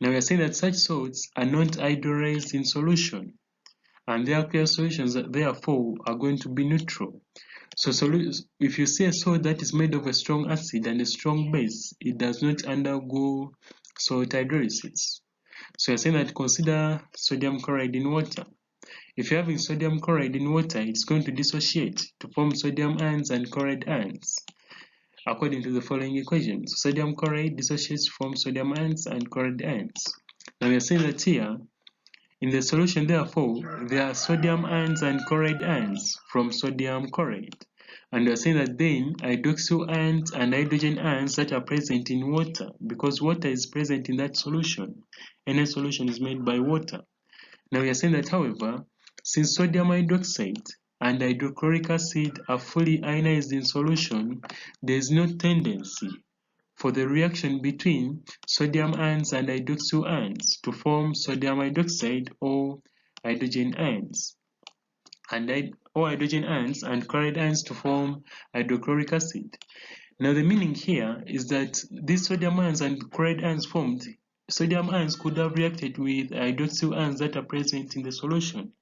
Now we are saying that such salts are not hydrolyzed in solution, and their aqueous solutions therefore are going to be neutral. So if you see a salt that is made of a strong acid and a strong base, it does not undergo salt hydrolysis. So you're saying that consider sodium chloride in water. If you're having sodium chloride in water, it's going to dissociate to form sodium ions and chloride ions, according to the following equation. So sodium chloride dissociates from sodium ions and chloride ions. Now we are saying that here, in the solution, therefore, there are sodium ions and chloride ions from sodium chloride. And we are saying that then hydroxyl ions and hydrogen ions that are present in water, because water is present in that solution. Any solution is made by water. Now we are saying that, however, since sodium hydroxide and hydrochloric acid are fully ionized in solution, there is no tendency for the reaction between sodium ions and hydroxyl ions to form sodium hydroxide or hydrogen ions. or hydrogen ions and chloride ions to form hydrochloric acid. Now the meaning here is that these sodium ions and chloride ions formed, sodium ions could have reacted with hydroxyl ions that are present in the solution,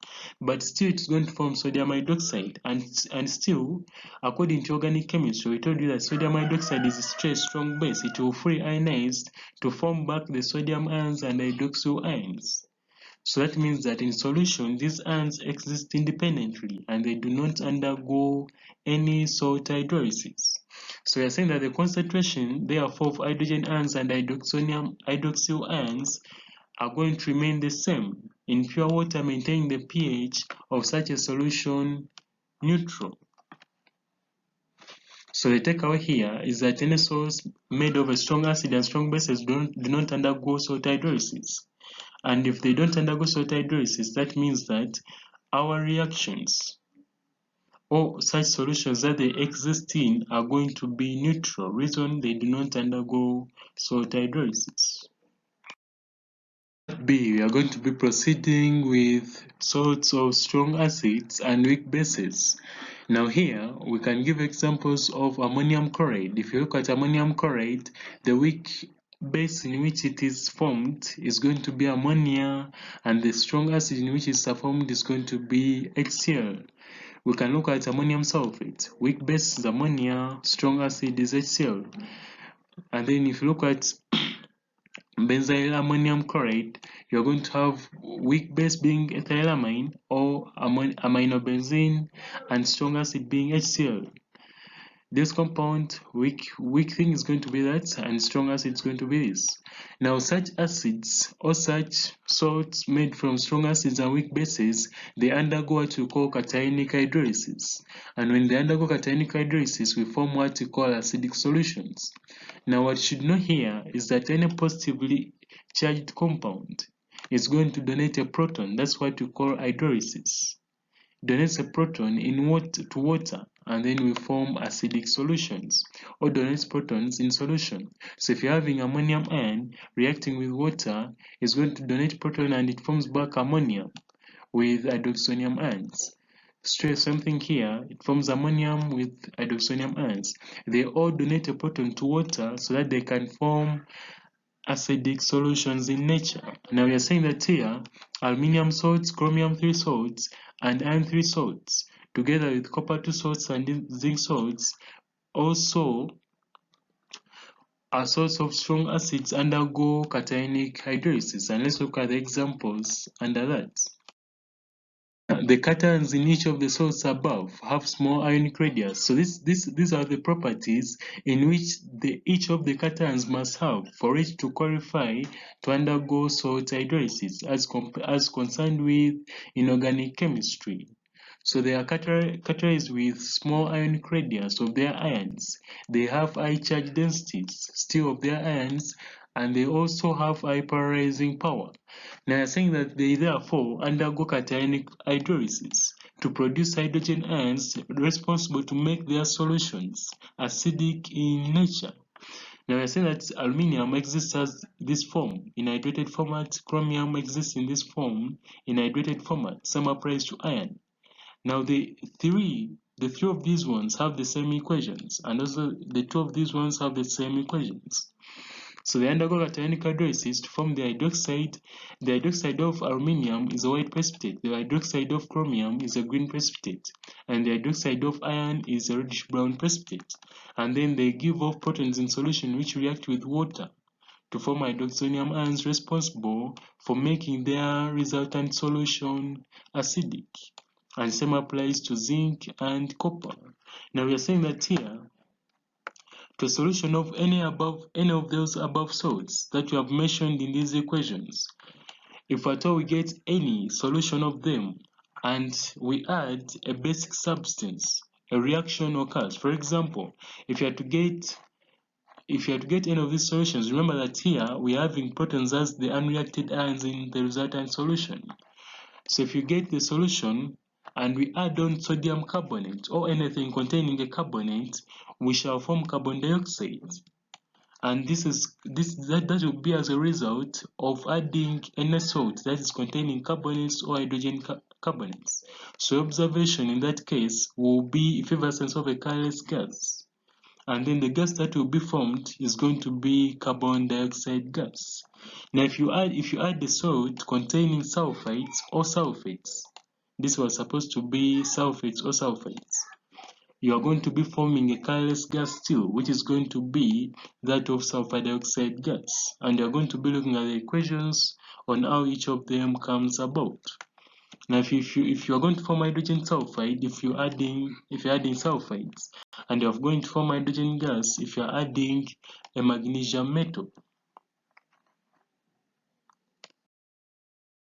but still it's going to form sodium hydroxide, and still, according to organic chemistry, we told you that sodium hydroxide is a strong base. It will free ionize to form back the sodium ions and hydroxyl ions. So that means that in solution, these ions exist independently and they do not undergo any salt hydrolysis. So we are saying that the concentration, therefore, of hydrogen ions and hydroxyl ions are going to remain the same in pure water, maintaining the pH of such a solution neutral. So the takeaway here is that any salts made of a strong acid and strong bases do not undergo salt hydrolysis. And if they don't undergo salt hydrolysis, that means that our reactions or such solutions that they exist in are going to be neutral. Reason they do not undergo salt hydrolysis. B, we are going to be proceeding with salts of strong acids and weak bases. Now here, we can give examples of ammonium chloride. If you look at ammonium chloride, the weak base in which it is formed is going to be ammonia, and the strong acid in which it is formed is going to be HCl. We can look at ammonium sulfate. Weak base is ammonia, strong acid is HCl. And then if you look at benzyl ammonium chloride, you're going to have weak base being ethylamine or aminobenzene, and strong acid being HCl. This compound, weak thing is going to be that, and strong acid is going to be this. Now such acids or such salts made from strong acids and weak bases, they undergo what we call cationic hydrolysis. And when they undergo cationic hydrolysis, we form what we call acidic solutions. Now what you should know here is that any positively charged compound is going to donate a proton. That's what we call hydrolysis. Donates a proton to water, and then we form acidic solutions, or donates protons in solution. So if you're having ammonium ion reacting with water, it's going to donate proton and it forms back ammonium with hydroxonium ions. Same thing here, it forms ammonium with hydroxonium ions. They all donate a proton to water so that they can form acidic solutions in nature. Now we are saying that here, aluminium salts, chromium 3 salts, and iron 3 salts, together with copper 2 salts and zinc salts, also are salts of strong acids undergo cationic hydrolysis. And let's look at the examples under that. The cations in each of the salts above have small ionic radius. So these are the properties in which each of the cations must have for it to qualify to undergo salt hydrolysis as concerned with inorganic chemistry. So they are catalyzed with small ionic radius of their ions. They have high charge densities still of their ions, and they also have high polarizing power. Now you're saying that they therefore undergo cationic hydrolysis to produce hydrogen ions responsible to make their solutions acidic in nature. Now we're saying that aluminium exists as this form in hydrated format, chromium exists in this form in hydrated format. Same applies to iron. Now the three of these ones have the same equations, and also the two of these ones have the same equations. So they undergo cationic hydrolysis to form the hydroxide. The hydroxide of aluminium is a white precipitate, the hydroxide of chromium is a green precipitate, and the hydroxide of iron is a reddish brown precipitate. And then they give off protons in solution which react with water to form hydroxonium ions responsible for making their resultant solution acidic. And same applies to zinc and copper. Now we are saying that here, to a solution of any of those above salts that you have mentioned in these equations, if at all we get any solution of them and we add a basic substance, a reaction occurs. For example, if you are to get any of these solutions, remember that here we are having protons as the unreacted ions in the resultant solution. So if you get the solution and we add on sodium carbonate or anything containing a carbonate, we shall form carbon dioxide. And that will be as a result of adding any salt that is containing carbonates or hydrogen carbonates. So observation in that case will be effervescence of a colorless gas. And then the gas that will be formed is going to be carbon dioxide gas. Now if you add the salt containing sulfides or sulfates, this was supposed to be sulfates or sulfides, you are going to be forming a colorless gas still, which is going to be that of sulfur dioxide gas. And you are going to be looking at the equations on how each of them comes about. Now if you are going to form hydrogen sulfide, if you're adding sulfides, and you're going to form hydrogen gas if you're adding a magnesium metal.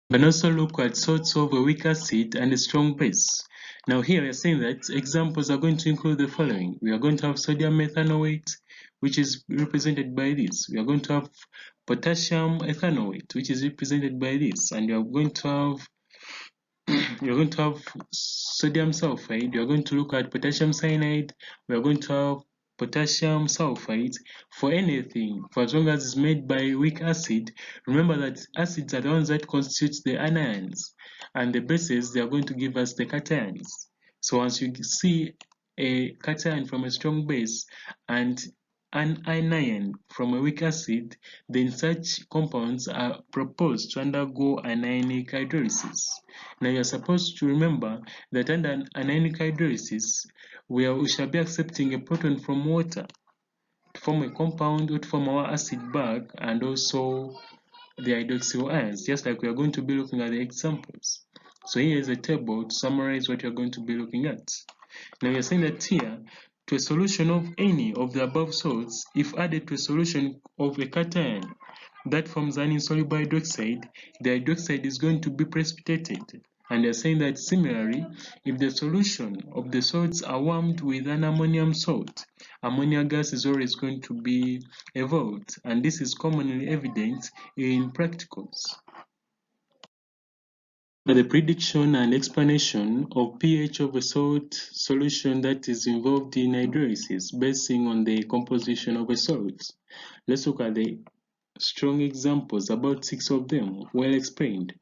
You can also look at salts of a weak acid and a strong base. Now here we are saying that examples are going to include the following. We are going to have sodium methanoate, which is represented by this. We are going to have potassium ethanoate, which is represented by this. And you are going to have sodium sulfide. You are going to look at potassium cyanide. We are going to have potassium sulfide. For anything, for as long as it's made by weak acid, remember that acids are the ones that constitute the anions, and the bases, they are going to give us the cations. So once you see a cation from a strong base and an anion from a weak acid, then such compounds are proposed to undergo anionic hydrolysis. Now you are supposed to remember that under anionic hydrolysis, we shall be accepting a proton from water to form a compound to form our acid bag and also the hydroxyl ions, just like we are going to be looking at the examples. So here is a table to summarize what you're going to be looking at. Now we are saying that here, to a solution of any of the above salts, if added to a solution of a cation that forms an insoluble hydroxide, the hydroxide is going to be precipitated. And they're saying that similarly, if the solution of the salts are warmed with an ammonium salt, ammonia gas is always going to be evolved, and this is commonly evident in practicals. The prediction and explanation of pH of a salt solution that is involved in hydrolysis basing on the composition of a salt. Let's look at the strong examples, about 6 of them, well explained.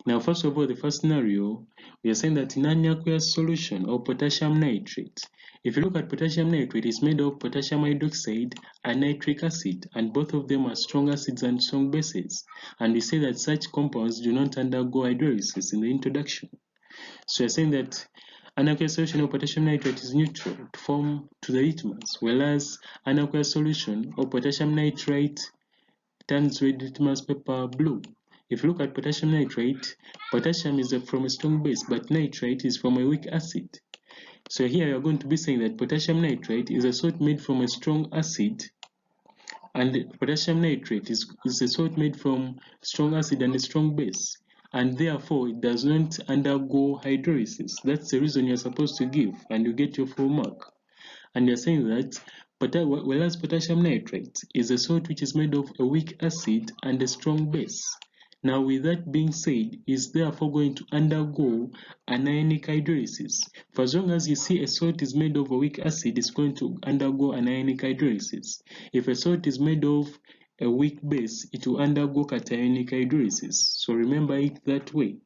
Now, first of all, the first scenario, we are saying that in an aqueous solution of potassium nitrate, if you look at potassium nitrate, it's made of potassium hydroxide and nitric acid, and both of them are strong acids and strong bases. And we say that such compounds do not undergo hydrolysis in the introduction. So we're saying that an aqueous solution of potassium nitrate is neutral to form to the litmus, whereas an aqueous solution of potassium nitrate turns red litmus paper blue. If you look at potassium nitrate, potassium is from a strong base, but nitrate is from a weak acid. So here you're going to be saying that potassium nitrate is a salt made from a strong acid, and potassium nitrate is a salt made from strong acid and a strong base, and therefore it does not undergo hydrolysis. That's the reason you're supposed to give, and you get your full mark. And you're saying that whereas potassium nitrate is a salt which is made of a weak acid and a strong base. Now, with that being said, is therefore going to undergo anionic hydrolysis. For as long as you see a salt is made of a weak acid, it's going to undergo anionic hydrolysis. If a salt is made of a weak base, it will undergo cationic hydrolysis. So remember it that way.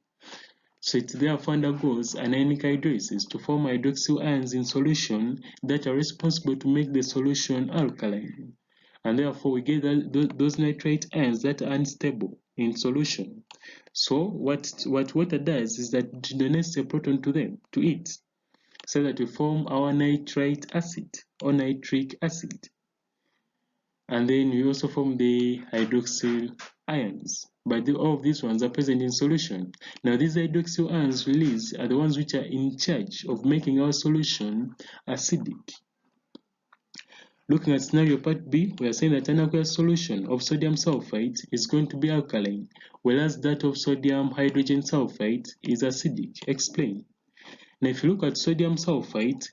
So it therefore undergoes anionic hydrolysis to form hydroxyl ions in solution that are responsible to make the solution alkaline. And therefore we get those nitrate ions that are unstable in solution. So what water does is that it donates a proton to it, so that we form our nitrate acid or nitric acid. And then we also form the hydroxyl ions, but all of these ones are present in solution. Now these hydroxyl ions released are the ones which are in charge of making our solution acidic. Looking at scenario part B, we are saying that an aqueous solution of sodium sulfite is going to be alkaline, whereas that of sodium hydrogen sulfite is acidic. Explain. Now if you look at sodium sulfite,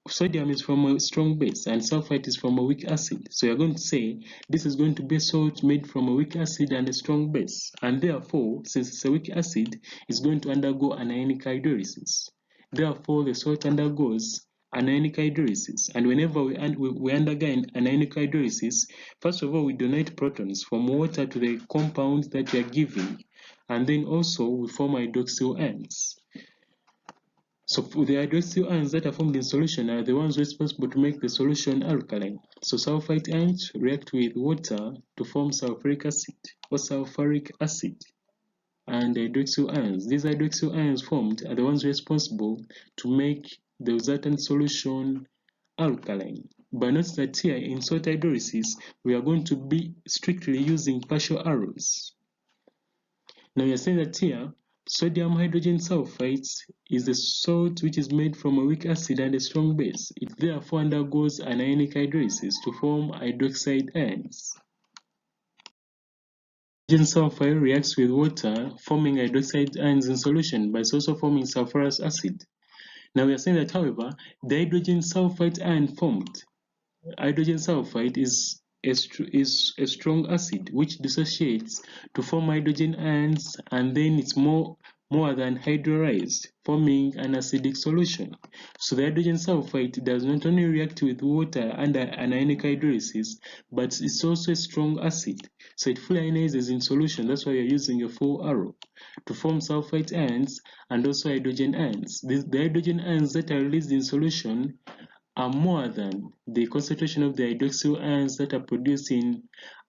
sodium is from a strong base and sulfite is from a weak acid. So you're going to say this is going to be a salt made from a weak acid and a strong base. And therefore, since it's a weak acid, it's going to undergo anionic hydrolysis. Therefore, the salt undergoes anionic hydrolysis. And whenever we undergo an ionic hydrolysis, first of all, we donate protons from water to the compound that we are giving, and then also we form hydroxyl ions. So the hydroxyl ions that are formed in solution are the ones responsible to make the solution alkaline. So sulfite ions react with water to form sulfuric acid or sulfuric acid. And hydroxyl ions. These hydroxyl ions formed are the ones responsible to make the resultant solution alkaline. But note that here in salt hydrolysis, we are going to be strictly using partial arrows. Now we are saying that here, sodium hydrogen sulfite is a salt which is made from a weak acid and a strong base. It therefore undergoes an ionic hydrolysis to form hydroxide ions. Hydrogen sulfide reacts with water, forming hydroxide ions in solution, but it's also forming sulfurous acid. Now we are saying that, however, the hydrogen sulfide ion formed, hydrogen sulfide is a strong acid which dissociates to form hydrogen ions, and then it's more than hydrolyzed, forming an acidic solution. So the hydrogen sulfide does not only react with water under an ionic hydrolysis, but it's also a strong acid. So it fully ionizes in solution. That's why you're using a full arrow to form sulfite ions and also hydrogen ions. The hydrogen ions that are released in solution are more than the concentration of the hydroxyl ions that are produced in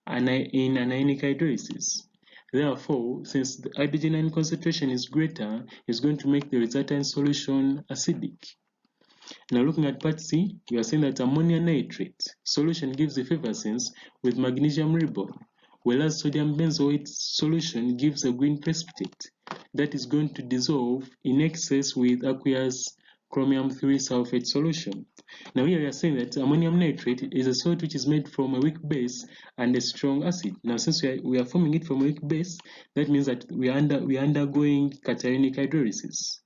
an ionic hydrolysis. Therefore, since the hydrogen ion concentration is greater, it's going to make the resultant solution acidic. Now looking at part C, we are saying that ammonium nitrate solution gives effervescence with magnesium ribbon, whereas sodium benzoate solution gives a green precipitate that is going to dissolve in excess with aqueous chromium 3 sulfate solution. Now here we are saying that ammonium nitrate is a salt which is made from a weak base and a strong acid. Now since we are forming it from a weak base, that means that we are undergoing cationic hydrolysis.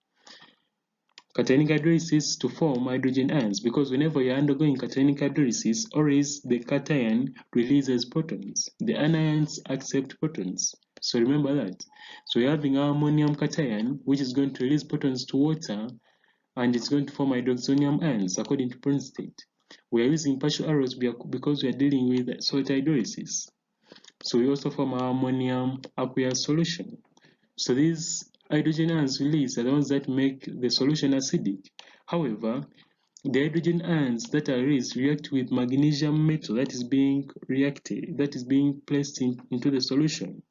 Cationic hydrolysis to form hydrogen ions, because whenever you are undergoing cationic hydrolysis, always the cation releases protons. The anions accept protons. So remember that. So we are having our ammonium cation, which is going to release protons to water, and it's going to form hydroxonium ions according to Prince state. We are using partial arrows because we are dealing with salt hydrolysis. So we also form our ammonium aqueous solution. So these hydrogen ions released are the ones that make the solution acidic. However, the hydrogen ions that are released react with magnesium metal that is being placed into the solution.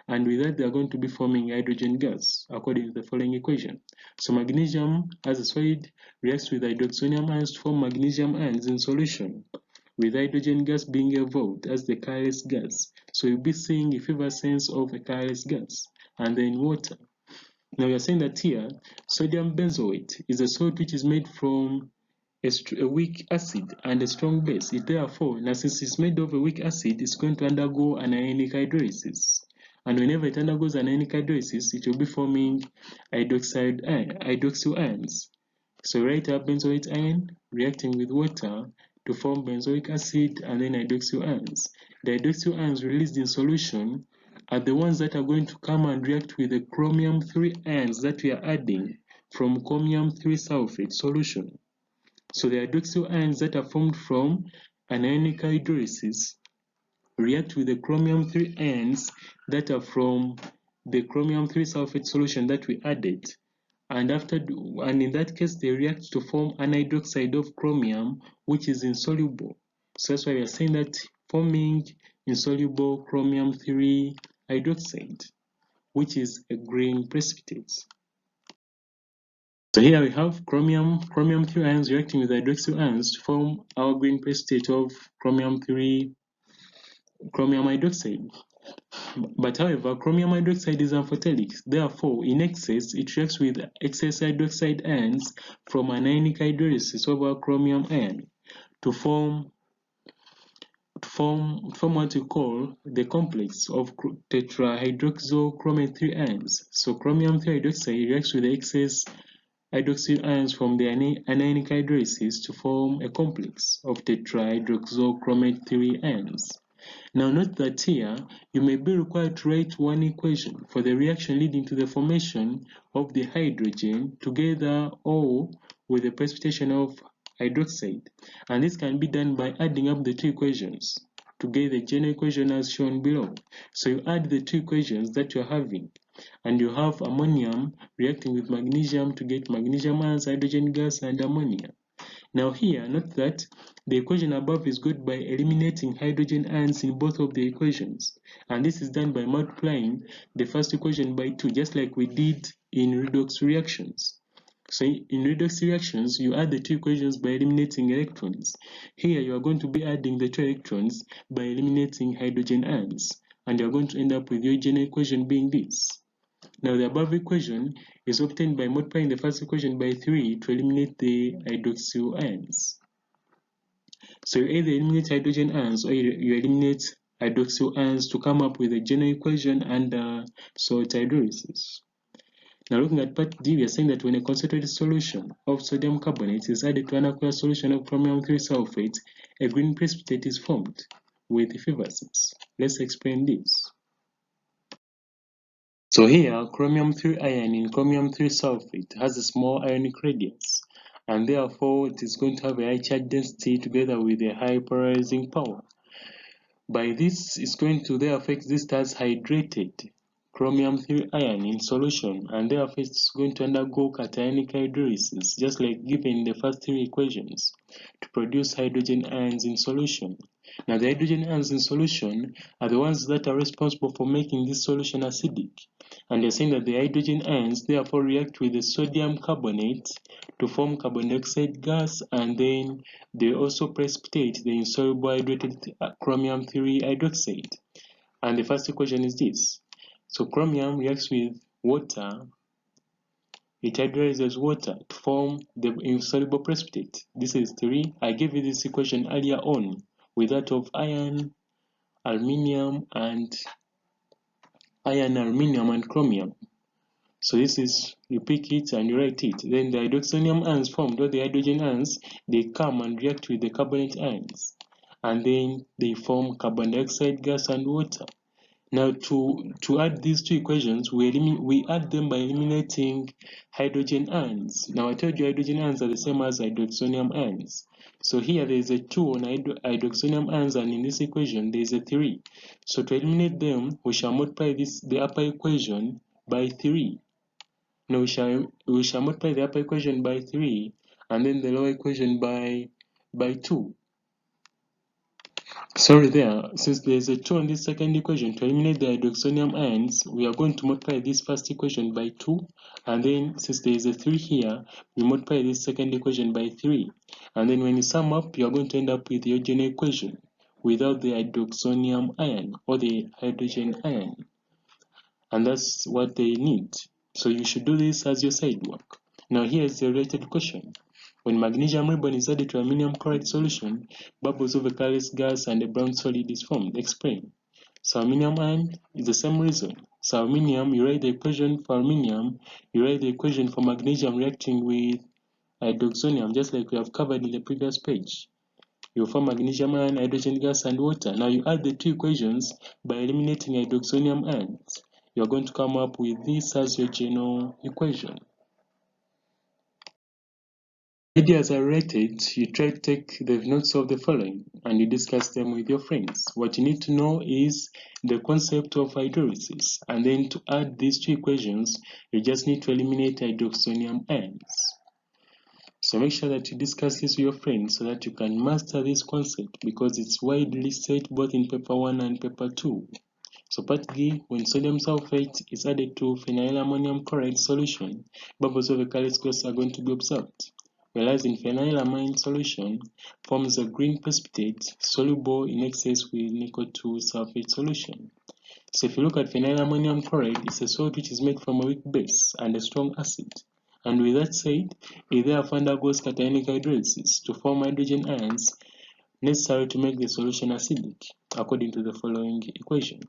And with that, they are going to be forming hydrogen gas according to the following equation. So magnesium as a solid reacts with hydroxonium ions to form magnesium ions in solution, with hydrogen gas being evolved as the colorless gas. So you'll be seeing effervescence of a colorless gas, and then water. Now we are saying that here, sodium benzoate is a salt which is made from a weak acid and a strong base. Therefore, now since it's made of a weak acid, it's going to undergo an ionic hydrolysis. And whenever it undergoes an ionic hydrolysis, it will be forming hydroxyl ions. So write up benzoate ion reacting with water to form benzoic acid and then hydroxyl ions. The hydroxyl ions released in solution are the ones that are going to come and react with the chromium 3 ions that we are adding from chromium 3 sulfate solution. So the hydroxyl ions that are formed from an ionic hydrolysis react with the chromium 3 ions that are from the chromium 3 sulfate solution that we added. And in that case, they react to form an hydroxide of chromium, which is insoluble. So that's why we are saying that forming insoluble chromium 3 hydroxide, which is a green precipitate. So here we have chromium 3 ions reacting with hydroxyl ions to form our green precipitate of chromium hydroxide. But however, chromium hydroxide is amphoteric. Therefore, in excess, it reacts with excess hydroxide ions from an ionic hydrolysis of our chromium ion to form what we call the complex of tetrahydroxychromate 3 ions. So chromium 3 hydroxide reacts with the excess hydroxyl ions from the anionic hydrolysis to form a complex of tetrahydroxychromate 3 ions. Now note that here, you may be required to write one equation for the reaction leading to the formation of the hydrogen together or with the precipitation of hydroxide. And this can be done by adding up the two equations to get the general equation as shown below. So you add the two equations that you're having, and you have ammonium reacting with magnesium to get magnesium ions, hydrogen gas, and ammonia. Now here, note that the equation above is good by eliminating hydrogen ions in both of the equations. And this is done by multiplying the first equation by 2, just like we did in redox reactions. So in redox reactions, you add the two equations by eliminating electrons. Here you are going to be adding the two electrons by eliminating hydrogen ions. And you are going to end up with your general equation being this. Now the above equation is obtained by multiplying the first equation by 3 to eliminate the hydroxyl ions. So you either eliminate hydrogen ions or you eliminate hydroxyl ions to come up with a general equation under salt hydrolysis. Now looking at part D, we are saying that when a concentrated solution of sodium carbonate is added to an aqueous solution of chromium 3 sulfate, a green precipitate is formed with effervescence. Let's explain this. So here, chromium 3 ion in chromium 3 sulfate has a small ionic radius, and therefore it is going to have a high charge density together with a high polarizing power. By this, it's going to therefore exist as hydrated chromium 3 ion in solution, and therefore it's going to undergo cationic hydrolysis, just like given in the first three equations, to produce hydrogen ions in solution. Now the hydrogen ions in solution are the ones that are responsible for making this solution acidic. And they're saying that the hydrogen ions therefore react with the sodium carbonate to form carbon dioxide gas, and then they also precipitate the insoluble hydrated chromium 3 hydroxide. And the first equation is this. So chromium reacts with water, it hydrolyzes water to form the insoluble precipitate. This is 3. I gave you this equation earlier on with that of iron, aluminium, and chromium. So this is, you pick it and you write it. Then the hydroxonium ions formed, or the hydrogen ions, they come and react with the carbonate ions. And then they form carbon dioxide gas and water. Now to add these two equations, we add them by eliminating hydrogen ions. Now I told you hydrogen ions are the same as hydroxonium ions. So here there is a 2 on hydroxonium ions, and in this equation there is a 3. So to eliminate them, we shall multiply the upper equation by 3. Now we shall multiply the upper equation by 3 and then the lower equation by 2. Sorry there, since there is a 2 on this second equation, to eliminate the hydroxonium ions, we are going to multiply this first equation by 2, and then since there is a 3 here, we multiply this second equation by 3. And then when you sum up, you are going to end up with your general equation without the hydroxonium ion or the hydrogen ion. And that's what they need. So you should do this as your side work. Now here is the related question. When magnesium ribbon is added to aluminum chloride solution, bubbles of a colorless gas and a brown solid is formed. Explain. So aluminum ion is the same reason. So aluminum, you write the equation for aluminum, you write the equation for magnesium reacting with hydroxonium, just like we have covered in the previous page. You form magnesium ion, hydrogen gas, and water. Now you add the two equations by eliminating hydroxonium ions. You are going to come up with this as your general equation. Ideas are related, you try to take the notes of the following and you discuss them with your friends. What you need to know is the concept of hydrolysis, and then to add these two equations, you just need to eliminate hydroxonium ions. So make sure that you discuss this with your friends so that you can master this concept, because it's widely said both in paper 1 and paper 2. So part D, when sodium sulfate is added to phenylammonium chloride solution, bubbles of a colorless gas are going to be observed. Whereas in phenylamine solution forms a green precipitate soluble in excess with nickel 2 sulfate solution. So if you look at phenylammonium chloride, it's a salt which is made from a weak base and a strong acid. And with that said, it therefore undergoes cationic hydrolysis to form hydrogen ions necessary to make the solution acidic, according to the following equation.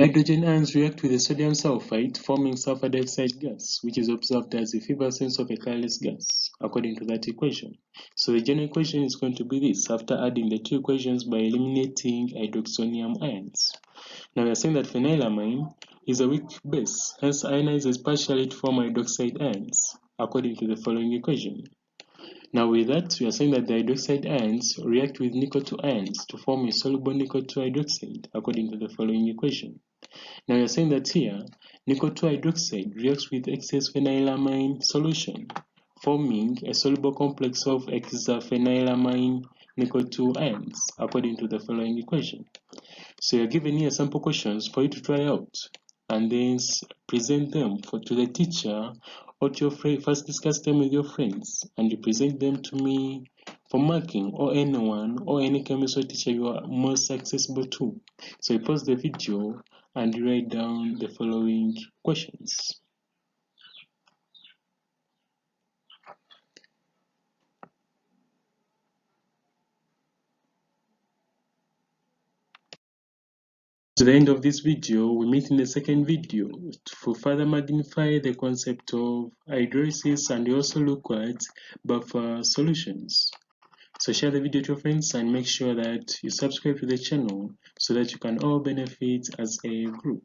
Hydrogen ions react with the sodium sulfite, forming sulfur dioxide gas, which is observed as effervescence of a colorless gas, according to that equation. So the general equation is going to be this, after adding the two equations by eliminating hydroxonium ions. Now we are saying that phenylamine is a weak base, hence ionizes partially to form hydroxide ions, according to the following equation. Now with that, we are saying that the hydroxide ions react with nickel 2 ions to form a soluble nickel 2 hydroxide according to the following equation. Now we are saying that here, nickel 2 hydroxide reacts with excess phenylamine solution, forming a soluble complex of hexaphenylamine nickel 2 ions according to the following equation. So you're given here sample questions for you to try out and then present them to the teacher or to your friend. First discuss them with your friends and you present them to me for marking, or anyone or any chemistry teacher you are most accessible to. So you pause the video and you write down the following questions. To the end of this video, we meet in the second video to further magnify the concept of hydrolysis and also look at buffer solutions. So share the video to your friends and make sure that you subscribe to the channel so that you can all benefit as a group.